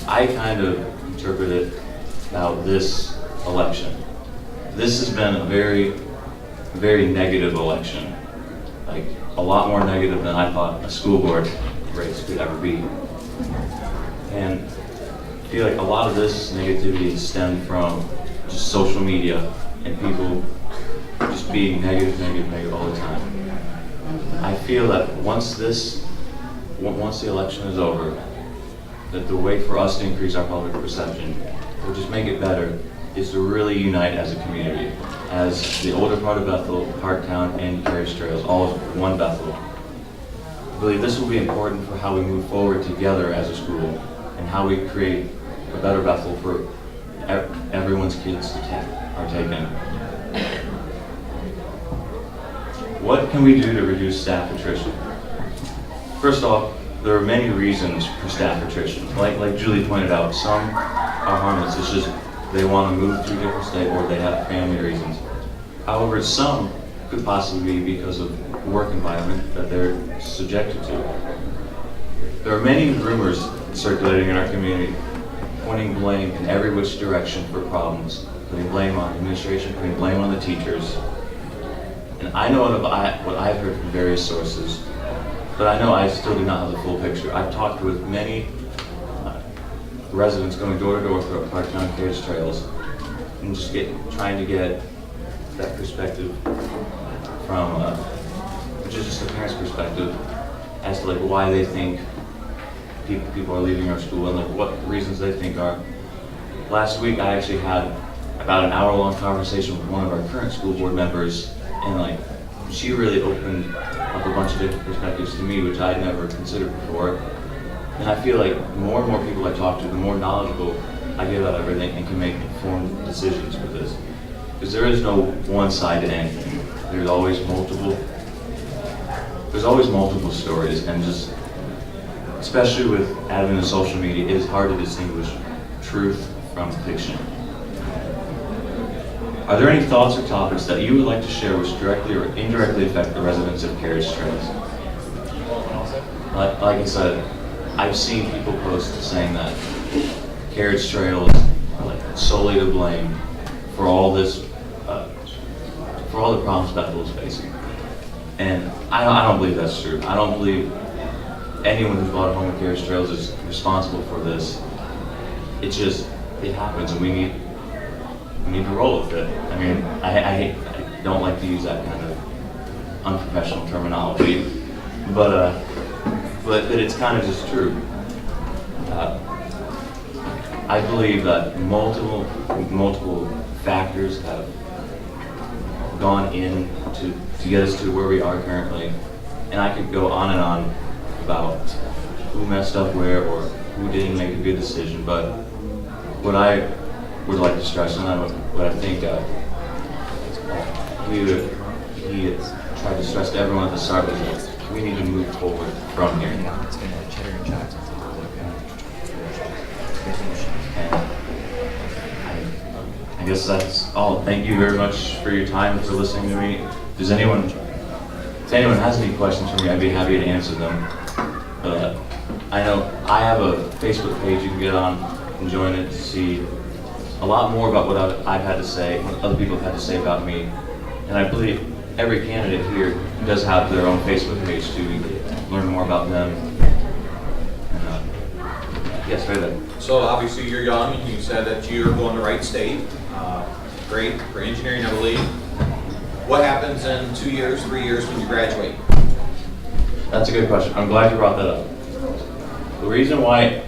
I kind of interpret it about this election. This has been a very, very negative election. Like, a lot more negative than I thought a school board race could ever be. And I feel like a lot of this negativity stemmed from just social media and people just being negative all the time. I feel that once the election is over, that the way for us to increase our public perception, or just make it better, is to really unite as a community, as the older part of Bethel, Parktown, and Carriage Trails, all as one Bethel. I believe this will be important for how we move forward together as a school, and how we create a better Bethel for everyone's kids to partake in. What can we do to reduce staff attrition? First off, there are many reasons for staff attrition. Like Julie pointed out, some are harmless. It's just they want to move to a different state or they have family reasons. However, some could possibly be because of work environment that they're subjected to. There are many rumors circulating in our community pointing blame in every which direction for problems, putting blame on administration, putting blame on the teachers. And I know what I've heard from various sources but I know I still do not have the full picture. I've talked with many residents going door to door throughout Parktown Carriage Trails and just trying to get that perspective from, just a parent's perspective as to like why they think people are leaving our school and like what reasons they think are. Last week I actually had about an hour-long conversation with one of our current school board members, and like she really opened up a bunch of different perspectives to me, which I had never considered before. And I feel like more and more people I talk to, the more knowledgeable I get about everything and can make informed decisions with this. Because there is no one side to anything. There's always multiple stories, and just, especially with advent of social media, it is hard to distinguish truth from fiction. Are there any thoughts or topics that you would like to share which directly or indirectly affect the residents of Carriage Trails? Like I said, I've seen people post saying that Carriage Trails are like solely to blame for all this, for all the problems Bethel is facing. And I don't believe that's true. I don't believe anyone who's bought a home at Carriage Trails is responsible for this. It happens, and we need to roll with it. I mean, I don't like to use that kind of unprofessional terminology, but it's kind of just true. I believe that multiple factors have gone in to get us to where we are currently, and I could go on and on about who messed up where or who didn't make a good decision, but what I would like to stress, and what I think he tried to stress to everyone at the start, was that we need to move forward from here. And I guess that's all. Thank you very much for your time, for listening to me. If anyone has any questions for me, I'd be happy to answer them. But I know I have a Facebook page you can get on and join it to see a lot more about what I've had to say, what other people have had to say about me. And I believe every candidate here does have their own Facebook page to learn more about them. And, yes, right there. So obviously you're young, and you said that you're going to Wright State. Great for engineering, I believe. What happens in 2 years, 3 years when you graduate? That's a good question. I'm glad you brought that up. The reason why,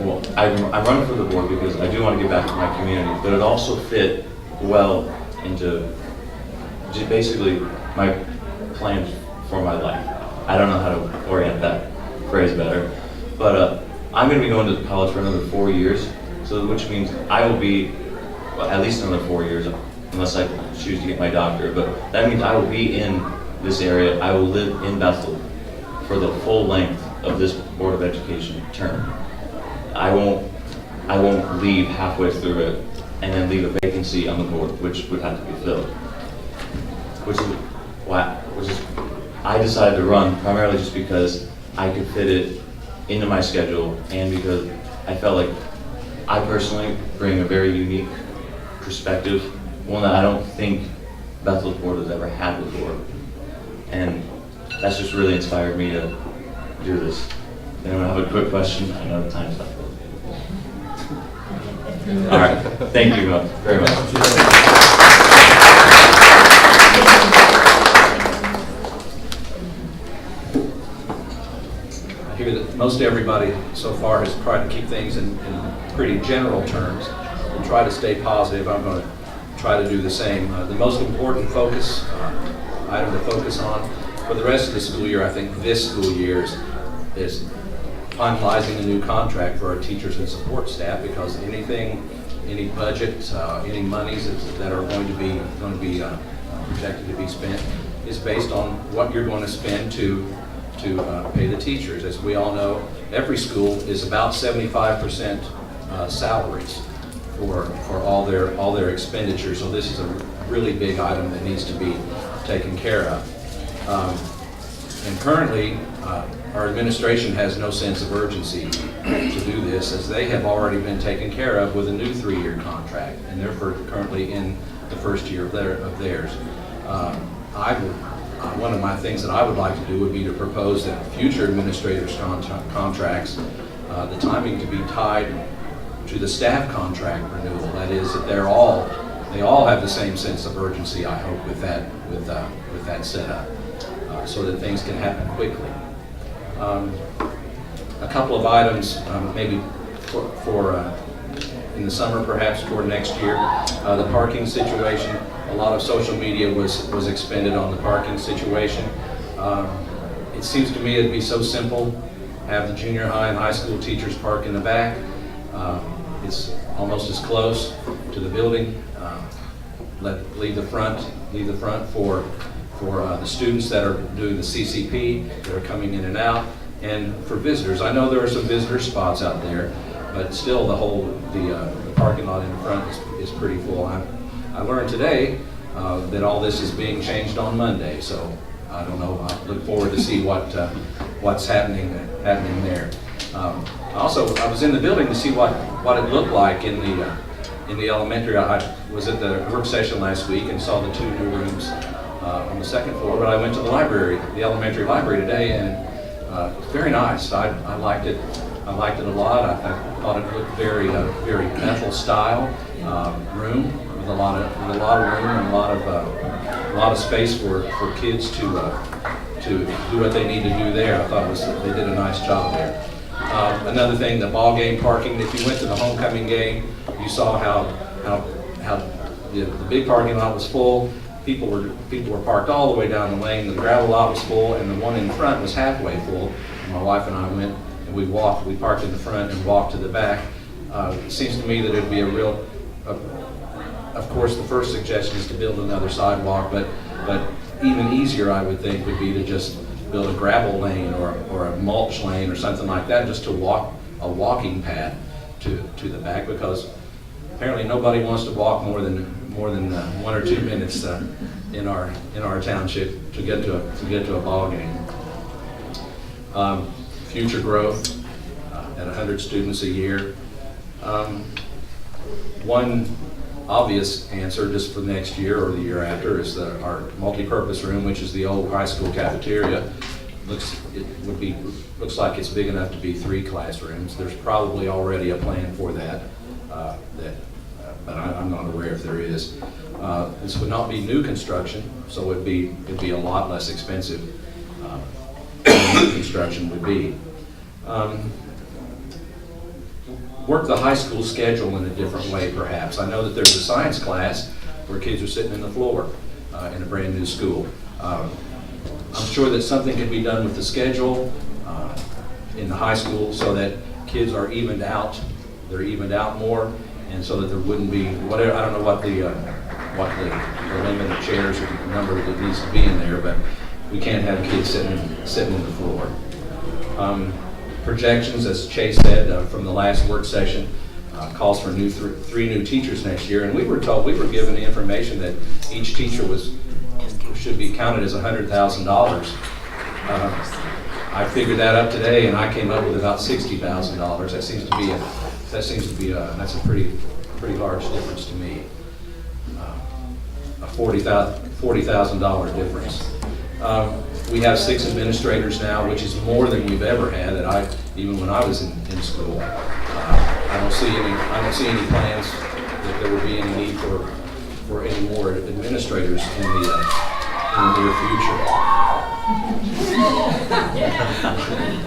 well, I'm running for the board because I do want to give back to my community, but it also fit well into just basically my plans for my life. I don't know how to orient that phrase better, but I'm going to be going to college for another 4 years, so which means I will be, well, at least another 4 years, unless I choose to get my doctorate, but that means I will be in this area. I will live in Bethel for the full length of this Board of Education term. I won't leave halfway through it and then leave a vacancy on the board, which would have to be filled. Which is I decided to run primarily just because I could fit it into my schedule, and because I felt like I personally bring a very unique perspective, one that I don't think Bethel's board has ever had before. And that's just really inspired me to do this. Anyone have a quick question? I know the time's up. All right, thank you very much. I hear that most everybody so far has tried to keep things in pretty general terms and try to stay positive. I'm going to try to do the same. The most important item to focus on for the rest of the school year, I think this school year, is finalizing the new contract for our teachers and support staff, because any budget, any monies that are going to be projected to be spent is based on what you're going to spend to pay the teachers. As we all know, every school is about 75% salaries for all their expenditures. So this is a really big item that needs to be taken care of. And currently, our administration has no sense of urgency to do this, as they have already been taken care of with a new 3-year contract, and they're currently in the first year of theirs. I would one of my things that I would like to do would be to propose that future administrators' contracts, the timing to be tied to the staff contract renewal. That is, that they all have the same sense of urgency, I hope, with that setup, so that things can happen quickly. A couple of items, maybe for in the summer, perhaps toward next year, the parking situation. A lot of social media was expended on the parking situation. It seems to me it'd be so simple. Have the junior high and high school teachers park in the back. It's almost as close to the building. Leave the front for the students that are doing the CCP, that are coming in and out, and for visitors. I know there are some visitor spots out there, but still the parking lot in front is pretty full. I learned today that all this is being changed on Monday, so I don't know. I look forward to see what's happening there. Also, I was in the building to see what it looked like in the elementary. I was at the work session last week and saw the 2 new rooms on the second floor. But I went to the elementary library today, and it's very nice. I liked it. I liked it a lot. I thought it looked very Bethel style room with a lot of room and a lot of space for kids to do what they need to do there. I thought they did a nice job there. Another thing, the ball game parking. If you went to the homecoming game, you saw how the big parking lot was full. People were parked all the way down the lane. The gravel lot was full, and the one in front was halfway full. And my wife and I went and we parked in the front and walked to the back. It seems to me that it'd be of course, the first suggestion is to build another sidewalk, but even easier, I would think, would be to just build a gravel lane or a mulch lane or something like that, just to walk a walking path to the back, because apparently nobody wants to walk more than 1 or 2 minutes in our township to get to a ball game. Future growth at 100 students a year. One obvious answer just for next year or the year after is our multi-purpose room, which is the old high school cafeteria. Looks like it's big enough to be 3 classrooms. There's probably already a plan for that, but I'm not aware if there is. This would not be new construction, so it'd be a lot less expensive than new construction would be. Work the high school schedule in a different way, perhaps. I know that there's a science class where kids are sitting in the floor in a brand new school. I'm sure that something can be done with the schedule in the high school so that kids are evened out. They're evened out more, and so that there wouldn't be whatever. I don't know what the limit of chairs or the number that needs to be in there, but we can't have kids sitting in the floor. Projections, as Chase said from the last work session, calls for 3 new teachers next year, and we were given the information that each teacher should be counted as $100,000. I figured that up today, and I came up with about $60,000. That seems to be that's a pretty large difference to me. A $40,000 difference. We have 6 administrators now, which is more than we've ever had. Even when I was in school, I don't see any plans that there would be any need for any more administrators in the near future.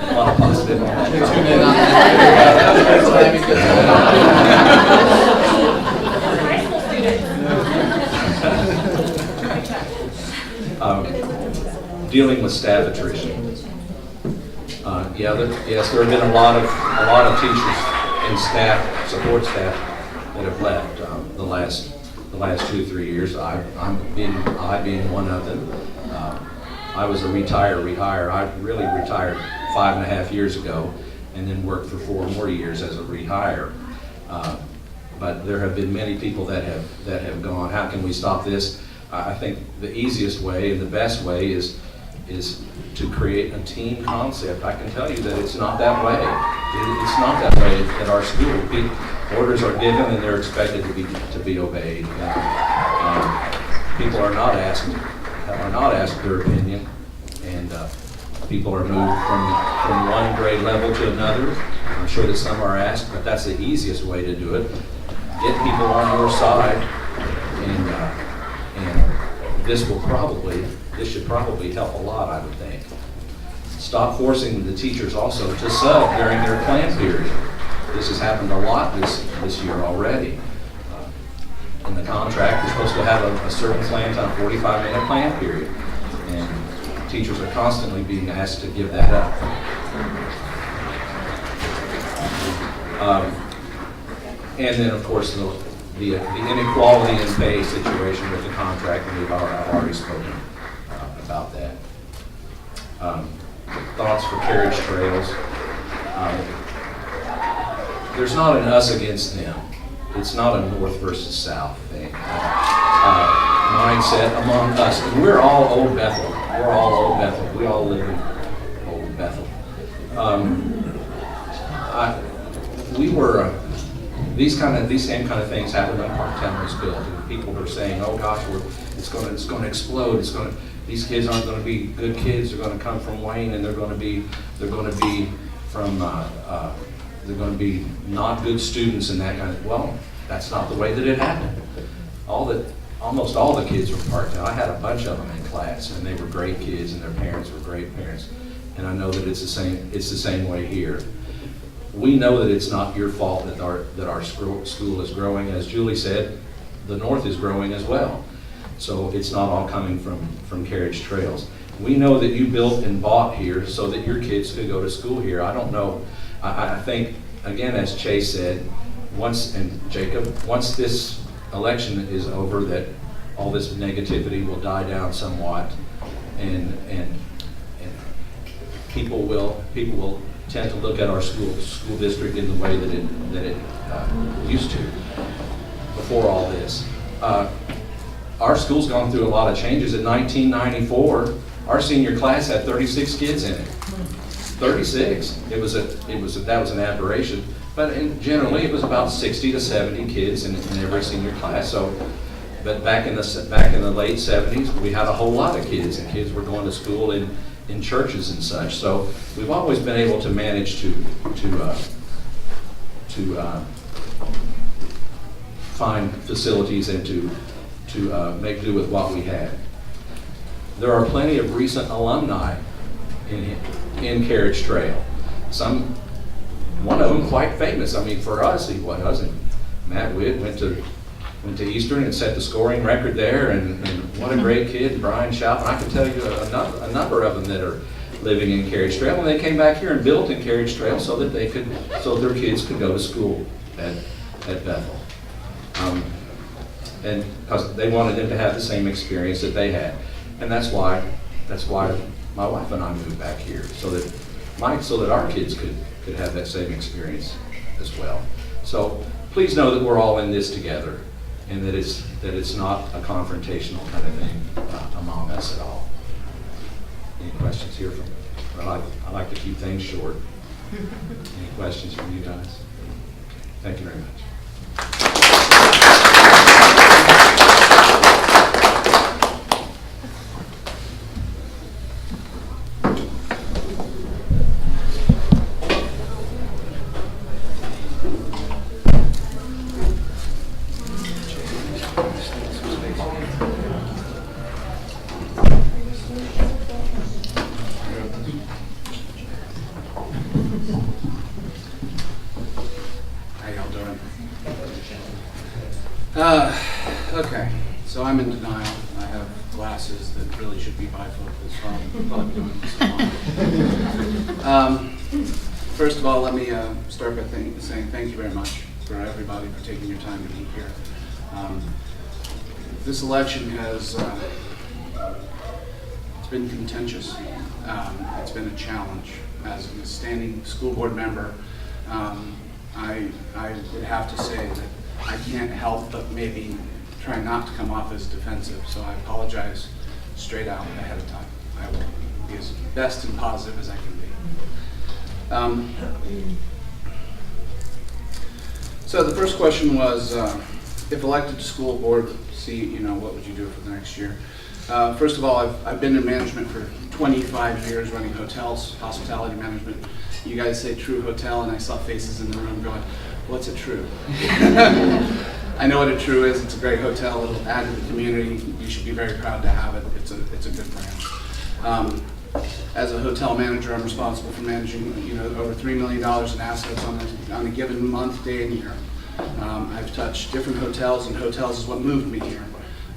A lot of positive on that. Dealing with staff attrition. Yes, there have been a lot of teachers and staff, support staff, that have left the last 2-3 years. I being one of them. I was a rehire. I really retired 5.5 years ago, and then worked for 4 more years as a rehire. But there have been many people that have gone. How can we stop this? I think the easiest way and the best way is to create a team concept. I can tell you that it's not that way. It's not that way at our school. Orders are given and they're expected to be obeyed. People are not not asked their opinion, and people are moved from one grade level to another. I'm sure that some are asked, but that's the easiest way to do it. Get people on your side, and this should probably help a lot, I would think. Stop forcing the teachers also to sub during their plan period. This has happened a lot this year already. In the contract, we're supposed to have a certain plan time, 45-minute plan period, and teachers are constantly being asked to give that up. And then, of course, the inequality in pay situation with the contract, and I've already spoken about that. Thoughts for Carriage Trails. There's not an us against them. It's not a north versus south thing. Mindset among us. And we're all Old Bethel. We're all Old Bethel. We all live in Old Bethel. These same kind of things happened when Parktown was built, and people were saying, "Oh gosh, it's going to explode. These kids aren't going to be good kids. They're going to come from Wayne, and they're going to be not good students and that kind of." Well, that's not the way that it happened. Almost all the kids from Parktown. I had a bunch of them in class, and they were great kids, and their parents were great parents. And I know that it's the same way here. We know that it's not your fault that our school is growing. As Julie said, the North is growing as well. So it's not all coming from Carriage Trails. We know that you built and bought here so that your kids could go to school here. I don't know. I think, again, as Chase said, once this election is over, that all this negativity will die down somewhat, and people will tend to look at our school district in the way that it used to before all this. Our school's gone through a lot of changes. In 1994, our senior class had 36 kids in it. 36. That was an aberration. But generally, it was about 60 to 70 kids in every senior class. But back in the late 70s, we had a whole lot of kids, and kids were going to school in churches and such. So we've always been able to manage to find facilities and to make do with what we had. There are plenty of recent alumni in Carriage Trail. One of them quite famous. I mean, for us, he was. And Matt Witt went to Eastern and set the scoring record there. And what a great kid, Brian Schauf. I can tell you a number of them that are living in Carriage Trail. And they came back here and built in Carriage Trail so that their kids could go to school at Bethel. And because they wanted them to have the same experience that they had. And that's why my wife and I moved back here, so that our kids could have that same experience as well. So please know that we're all in this together, and that it's not a confrontational kind of thing among us at all. Any questions here from? I like to keep things short. Any questions from you guys? Thank you very much. Okay, so I'm in denial. I have glasses that really should be bifocals, so I'm probably doing this wrong. First of all, let me start by saying thank you very much for everybody for taking your time to be here. This election has it's been contentious. It's been a challenge. As a standing school board member, I would have to say that I can't help but maybe try not to come off as defensive, so I apologize straight out ahead of time. I will be as best and positive as I can be. So the first question was, if elected to school board seat, what would you do for the next year? First of all, I've been in management for 25 years, running hotels, hospitality management. You guys say True Hotel, and I saw faces in the room going, what's a True? I know what a True is. It's a great hotel. It'll add to the community. You should be very proud to have it. It's a good brand. As a hotel manager, I'm responsible for managing, over $3 million in assets on a given month, day, and year. I've touched different hotels, and hotels is what moved me here.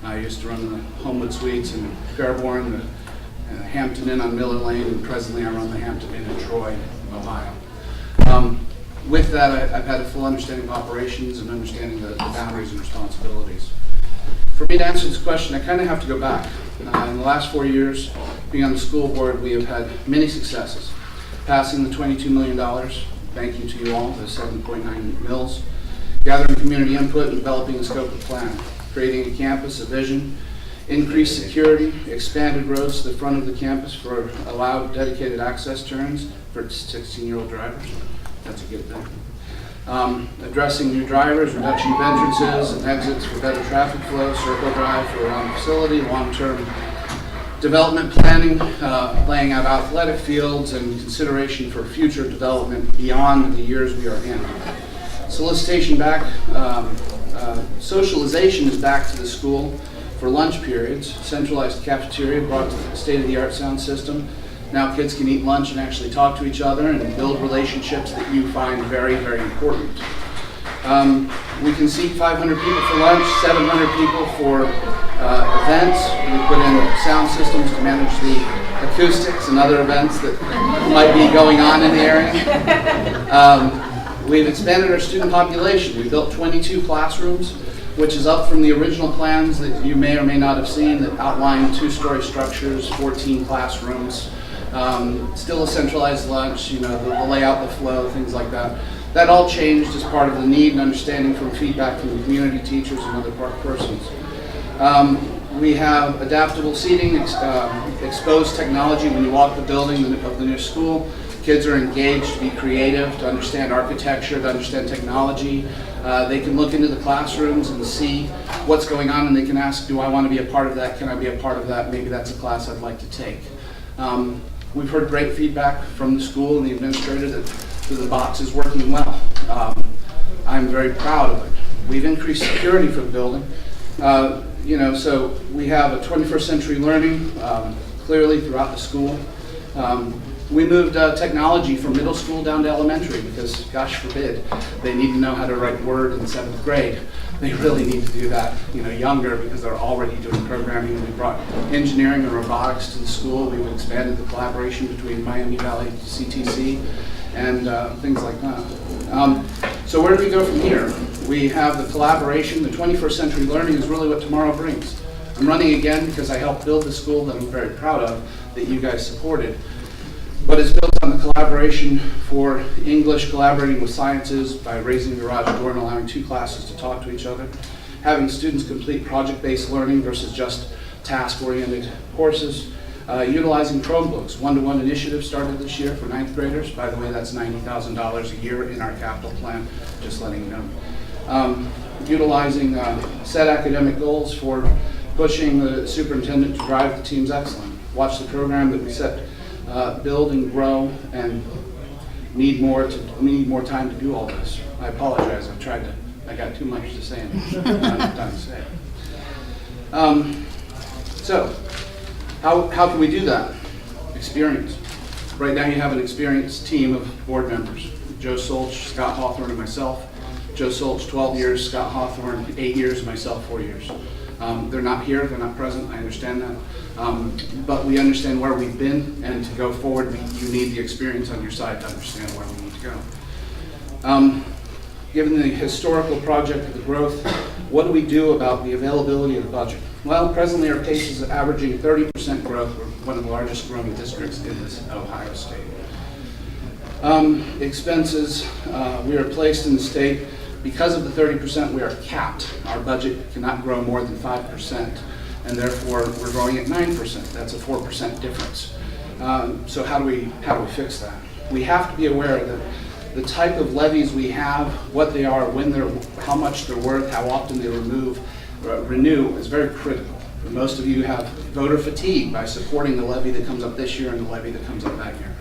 I used to run the Homewood Suites in Fairborn, the Hampton Inn on Miller Lane, and presently I run the Hampton Inn in Troy, Ohio. With that, I've had a full understanding of operations and understanding the boundaries and responsibilities. For me to answer this question, I kind of have to go back. In the last 4 years, being on the school board, we have had many successes. Passing the $22 million, thank you to you all, the 7.9 mils. Gathering community input and developing a scope of plan. Creating a campus, a vision. Increased security, expanded roads to the front of the campus for allowed dedicated access turns for 16-year-old drivers. That's a good thing. Addressing new drivers, reduction of entrances and exits for better traffic flow, circle drive for around the facility, long-term development planning, laying out athletic fields, and consideration for future development beyond the years we are in. Solicitation back, socialization is back to the school for lunch periods. Centralized cafeteria brought to the state-of-the-art sound system. Now kids can eat lunch and actually talk to each other and build relationships that you find very, very important. We can seat 500 people for lunch, 700 people for events. We put in sound systems to manage the acoustics and other events that might be going on in the area. We've expanded our student population. We built 22 classrooms, which is up from the original plans that you may or may not have seen that outlined 2-story structures, 14 classrooms. Still a centralized lunch, the layout, the flow, things like that. That all changed as part of the need and understanding from feedback from the community, teachers, and other park persons. We have adaptable seating, exposed technology when you walk the building of the new school. Kids are engaged to be creative, to understand architecture, to understand technology. They can look into the classrooms and see what's going on, and they can ask, do I want to be a part of that? Can I be a part of that? Maybe that's a class I'd like to take. We've heard great feedback from the school and the administrator that the box is working well. I'm very proud of it. We've increased security for the building. So we have a 21st century learning clearly throughout the school. We moved technology from middle school down to elementary because, gosh forbid, they need to know how to write Word in 7th grade. They really need to do that, younger because they're already doing programming. We brought engineering and robotics to the school. We've expanded the collaboration between Miami Valley CTC and things like that. So where do we go from here? We have the collaboration. The 21st century learning is really what tomorrow brings. I'm running again because I helped build the school that I'm very proud of, that you guys supported. But it's built on the collaboration for English, collaborating with sciences by raising the garage door and allowing 2 classes to talk to each other. Having students complete project-based learning versus just task-oriented courses. Utilizing Chromebooks. One-to-one initiative started this year for 9th graders. By the way, that's $90,000 a year in our capital plan, just letting you know. Utilizing set academic goals for pushing the superintendent to drive the team's excellence. Watch the program that we set, build and grow, and we need more time to do all this. I apologize. I got too much to say and not enough time to say it. So, how can we do that? Experience. Right now you have an experienced team of board members. Joe Solch, Scott Hawthorne, and myself. Joe Solch, 12 years, Scott Hawthorne, 8 years, myself, 4 years. They're not here, they're not present, I understand that. But we understand where we've been, and to go forward, you need the experience on your side to understand where we need to go. Given the historical project of the growth, what do we do about the availability of the budget? Well, presently our pace is averaging 30% growth. We're one of the largest growing districts in this Ohio state. Expenses, we are placed in the state. Because of the 30%, we are capped. Our budget cannot grow more than 5%, and therefore we're growing at 9%. That's a 4% difference. So how do we fix that? We have to be aware that the type of levies we have, what they are, how much they're worth, how often they renew is very critical. Most of you have voter fatigue by supporting the levy that comes up this year and the levy that comes up that year.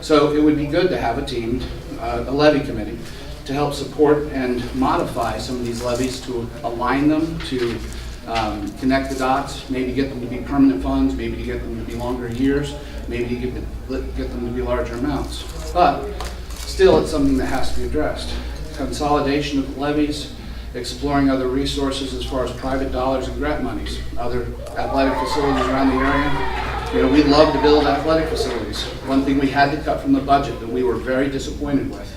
So it would be good to have a team, a levy committee, to help support and modify some of these levies, to align them, to connect the dots, maybe get them to be permanent funds, maybe to get them to be longer years, maybe to get them to be larger amounts. But still, it's something that has to be addressed. Consolidation of levies, exploring other resources as far as private dollars and grant monies, other athletic facilities around the area. You know, we'd love to build athletic facilities. One thing we had to cut from the budget that we were very disappointed with,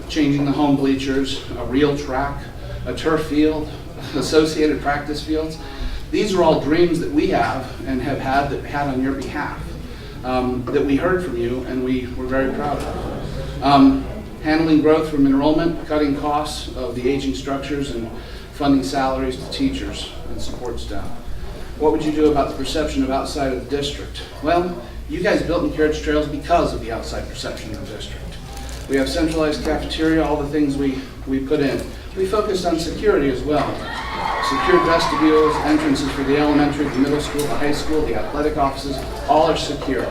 changing the home bleachers, a real track, a turf field, associated practice fields. These are all dreams that we have and have had on your behalf, that we heard from you and we were very proud of. Handling growth from enrollment, cutting costs of the aging structures, and funding salaries to teachers and support staff. What would you do about the perception of outside of the district? Well, you guys built in Carriage Trails because of the outside perception of the district. We have centralized cafeteria, all the things we put in. We focused on security as well. Secured vestibules, entrances for the elementary, the middle school, the high school, the athletic offices, all are secured.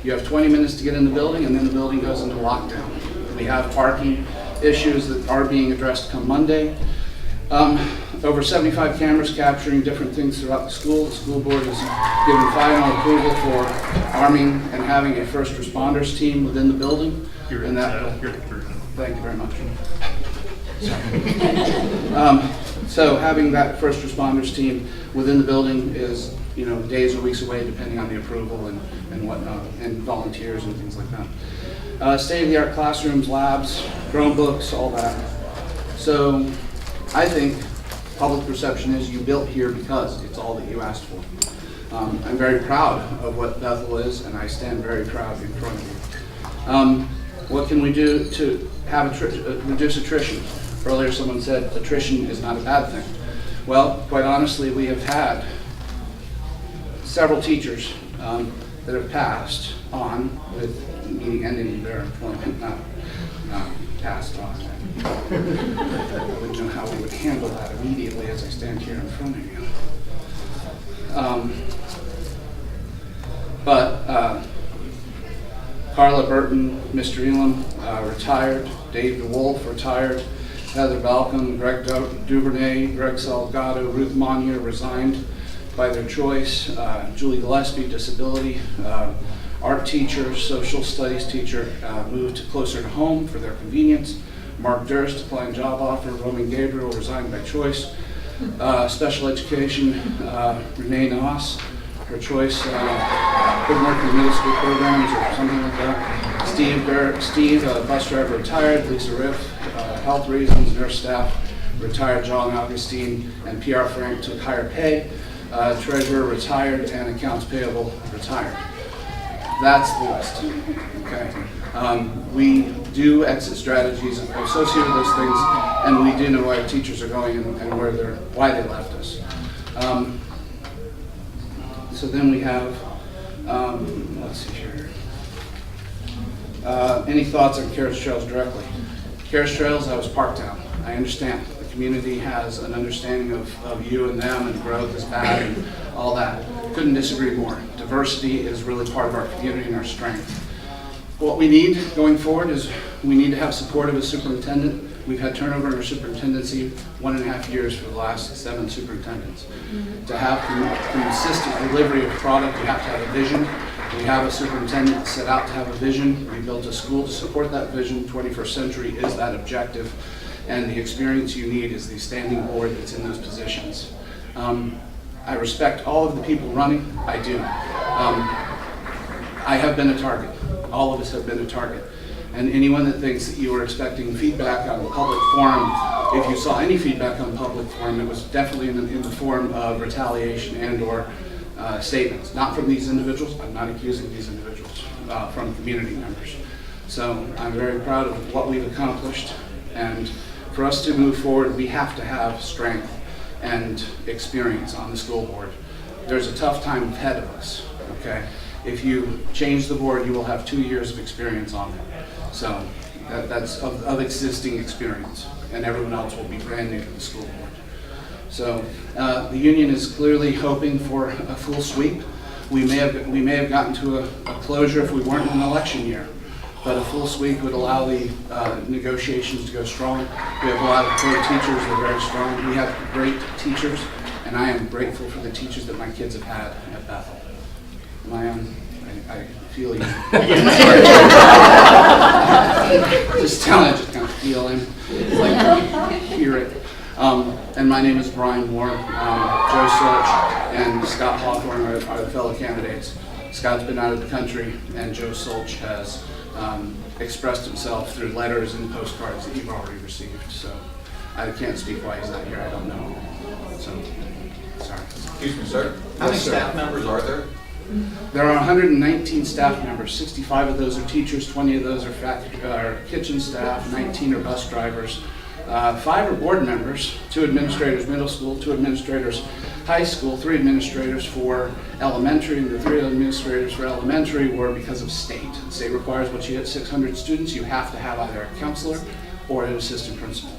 You have 20 minutes to get in the building, and then the building goes into lockdown. We have parking issues that are being addressed come Monday. Over 75 cameras capturing different things throughout the school. The school board has given final approval for arming and having a first responders team within the building. You're and at the conclusion. Thank you very much. So having that first responders team within the building is, you know, days or weeks away depending on the approval and whatnot, and volunteers and things like that. State-of-the-art classrooms, labs, Chromebooks, all that. So I think public perception is you built here because it's all that you asked for. I'm very proud of what Bethel is, and I stand very proud in front of you. What can we do to have reduce attrition? Earlier someone said attrition is not a bad thing. Well, quite honestly, we have had several teachers that have passed on with, meaning ending their employment, not passed on. I wouldn't know how we would handle that immediately as I stand here in front of you. Carla Burton, Mr. Elam, retired. Dave DeWolf, retired. Heather Balcom, Greg Duvernay, Greg Salgado, Ruth Monnier resigned by their choice. Julie Gillespie, disability. Art teacher, social studies teacher, moved closer to home for their convenience. Mark Durst, applying job offer. Roman Gabriel, resigned by choice. Special education, Renee Noss, her choice, couldn't work in middle school programs or something like that. Steve, bus driver, retired. Lisa Riff, health reasons. Nurse staff, retired. John Augustine and PR Frank took higher pay. Treasurer, retired, and accounts payable, retired. That's the list. Okay. We do exit strategies associated with those things, and we do know why teachers are going and why they left us. So then we have, let's see here. Any thoughts on Carriage Trails directly? Carriage Trails, I was Parktown. I understand. The community has an understanding of you and them, and growth is bad and all that. Couldn't disagree more. Diversity is really part of our community and our strength. What we need going forward is we need to have support of a superintendent. We've had turnover in our superintendency 1.5 years for the last 7 superintendents. To have consistent delivery of product, you have to have a vision. We have a superintendent set out to have a vision. We built a school to support that vision. 21st century is that objective. And the experience you need is the standing board that's in those positions. I respect all of the people running. I do. I have been a target. All of us have been a target. And anyone that thinks that you were expecting feedback on the public forum, if you saw any feedback on the public forum, it was definitely in the form of retaliation and or statements. Not from these individuals. I'm not accusing these individuals, from community members. So I'm very proud of what we've accomplished. And for us to move forward, we have to have strength and experience on the school board. There's a tough time ahead of us, okay? If you change the board, you will have 2 years of experience on it. So that's of existing experience, and everyone else will be brand new to the school board. So the union is clearly hoping for a full sweep. We may have gotten to a closure if we weren't in an election year, but a full sweep would allow the negotiations to go strong. We have a lot of great teachers that are very strong. We have great teachers, and I am grateful for the teachers that my kids have had at Bethel. I feel you. Just telling, I just kind of feel him. It's like you hear it. And my name is Brian Moore. Joe Solch and Scott Hawthorne are the fellow candidates. Scott's been out of the country, and Joe Solch has expressed himself through letters and postcards that you've already received. So I can't speak why he's not here. I don't know. So, sorry. Excuse me, sir. How many staff members are there? There are 119 staff members. 65 of those are teachers, 20 of those are kitchen staff, 19 are bus drivers. 5 are board members, 2 administrators middle school, 2 administrators high school, 3 administrators for elementary, and the 3 administrators for elementary were because of state. The state requires once you hit 600 students, you have to have either a counselor or an assistant principal.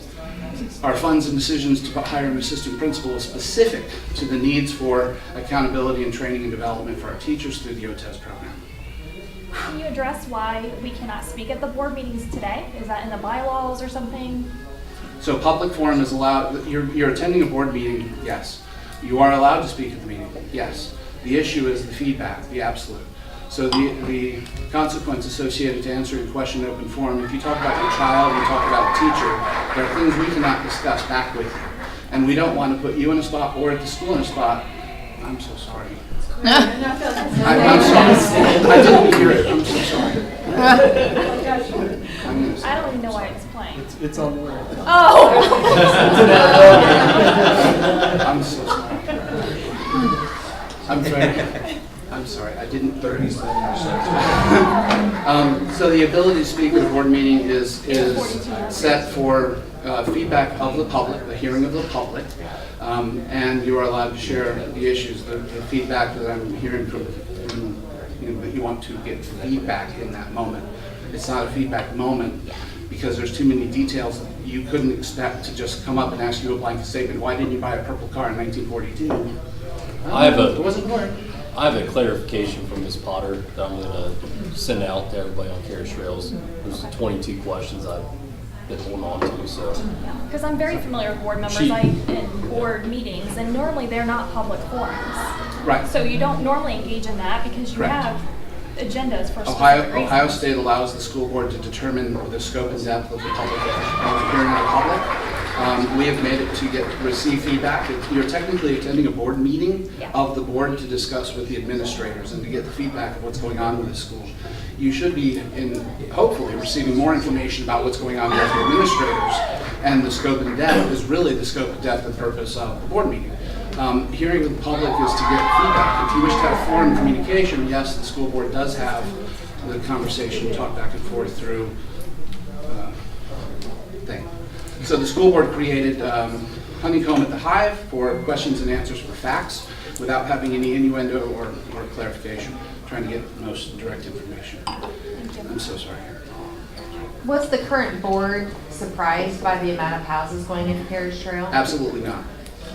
Our funds and decisions to hire an assistant principal is specific to the needs for accountability and training and development for our teachers through the OTES program. Can you address why we cannot speak at the board meetings today? Is that in the bylaws or something? So public forum is allowed. You're attending a board meeting, yes. You are allowed to speak at the meeting, yes. The issue is the feedback, the absolute. So the consequence associated to answering a question in open forum, if you talk about your child and you talk about a teacher, there are things we cannot discuss back with you. And we don't want to put you in a spot or the school in a spot. I'm so sorry. I'm sorry. I didn't hear it. I'm so sorry. I don't even know why it's playing. It's on the way. Oh! I'm so sorry. I'm sorry, I didn't. 37%. So the ability to speak at a board meeting is set for feedback of the public, the hearing of the public, and you are allowed to share the issues, the feedback that I'm hearing from that you want to get feedback in that moment. It's not a feedback moment because there's too many details. You couldn't expect to just come up and ask you a blanket statement. Why didn't you buy a purple car in 1942? It wasn't hard. I have a clarification from Ms. Potter that I'm going to send out to everybody on Carriage Trails. There's 22 questions I've been holding on to, so. Because I'm very familiar with board members in board meetings, and normally they're not public forums. Right. So you don't normally engage in that because you have agendas for specific reasons. Ohio State allows the school board to determine the scope and depth of the public hearing of the public. We have made it to receive feedback. You're technically attending a board meeting of the board to discuss with the administrators and to get the feedback of what's going on with the school. You should be, hopefully, receiving more information about what's going on with the administrators, and the scope and depth is really the scope and depth and purpose of the board meeting. Hearing with the public is to get feedback. If you wish to have forum communication, yes, the school board does have the conversation, talk back and forth through thing. So the school board created Honeycomb at the Hive for questions and answers for facts without having any innuendo or clarification, trying to get the most direct information. I'm so sorry. Was the current board surprised by the amount of houses going into Carriage Trail? Absolutely not.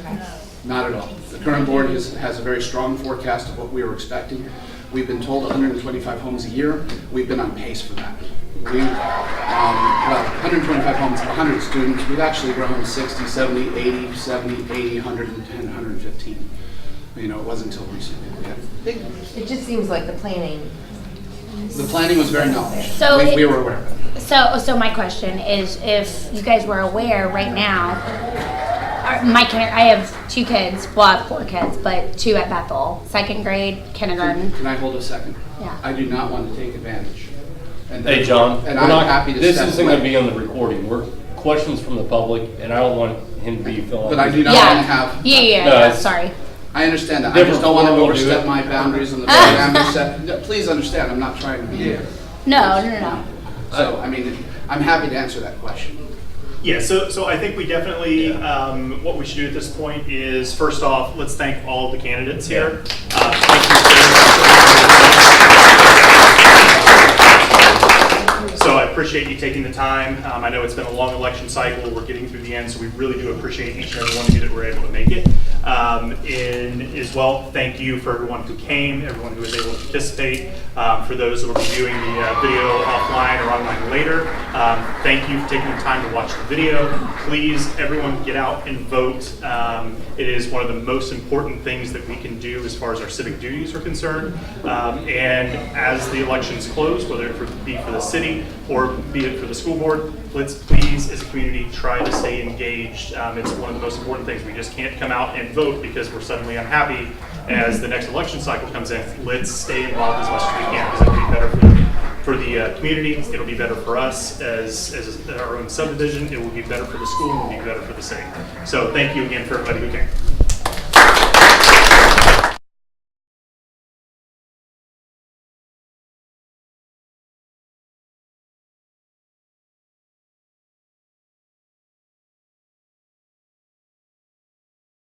Okay. Not at all. The current board has a very strong forecast of what we were expecting. We've been told 125 homes a year. We've been on pace for that. 125 homes, 100 students. We've actually grown 60, 70, 80, 70, 80, 110, 115. It wasn't until recently. It just seems like the planning. The planning was very knowledgeable. So we were aware of it. So my question is, if you guys were aware right now, I have 2 kids, well I have 4 kids, but 2 at Bethel, 2nd grade, kindergarten. Can I hold a second? Yeah. I do not want to take advantage. Hey, John, and I'm happy to this step isn't away. going to be on the recording. We're questions from the public, and I don't want him to be filling. But I do not want to have. Yeah, sorry. I understand that. I just don't want to overstep my boundaries on the program. Please understand, I'm not trying to be here. No. So, I'm happy to answer that question. Yeah, so I think we definitely, what we should do at this point is, first off, let's thank all of the candidates here. Thank you very much. So I appreciate appreciate you taking the time. I know it's been a long election cycle. We're getting through the end, so we really do appreciate each and every one of you that were able to make it. And as well, thank you for everyone who came, everyone who was able to participate. For those that will be viewing the video offline or online later, thank you for taking the time to watch the video. Please, everyone, get out and vote. It is one of the most important things that we can do as far as our civic duties are concerned. And as the elections close, whether it be for the city or be it for the school board, let's please, as a community, try to stay engaged. It's one of the most important things. We just can't come out and vote because we're suddenly unhappy as the next election cycle comes in. Let's stay involved as much as we can, because it'll be better for the community. It'll be better for us as our own subdivision. It will be better for the school, and it will be better for the city. So thank you again for everybody who came.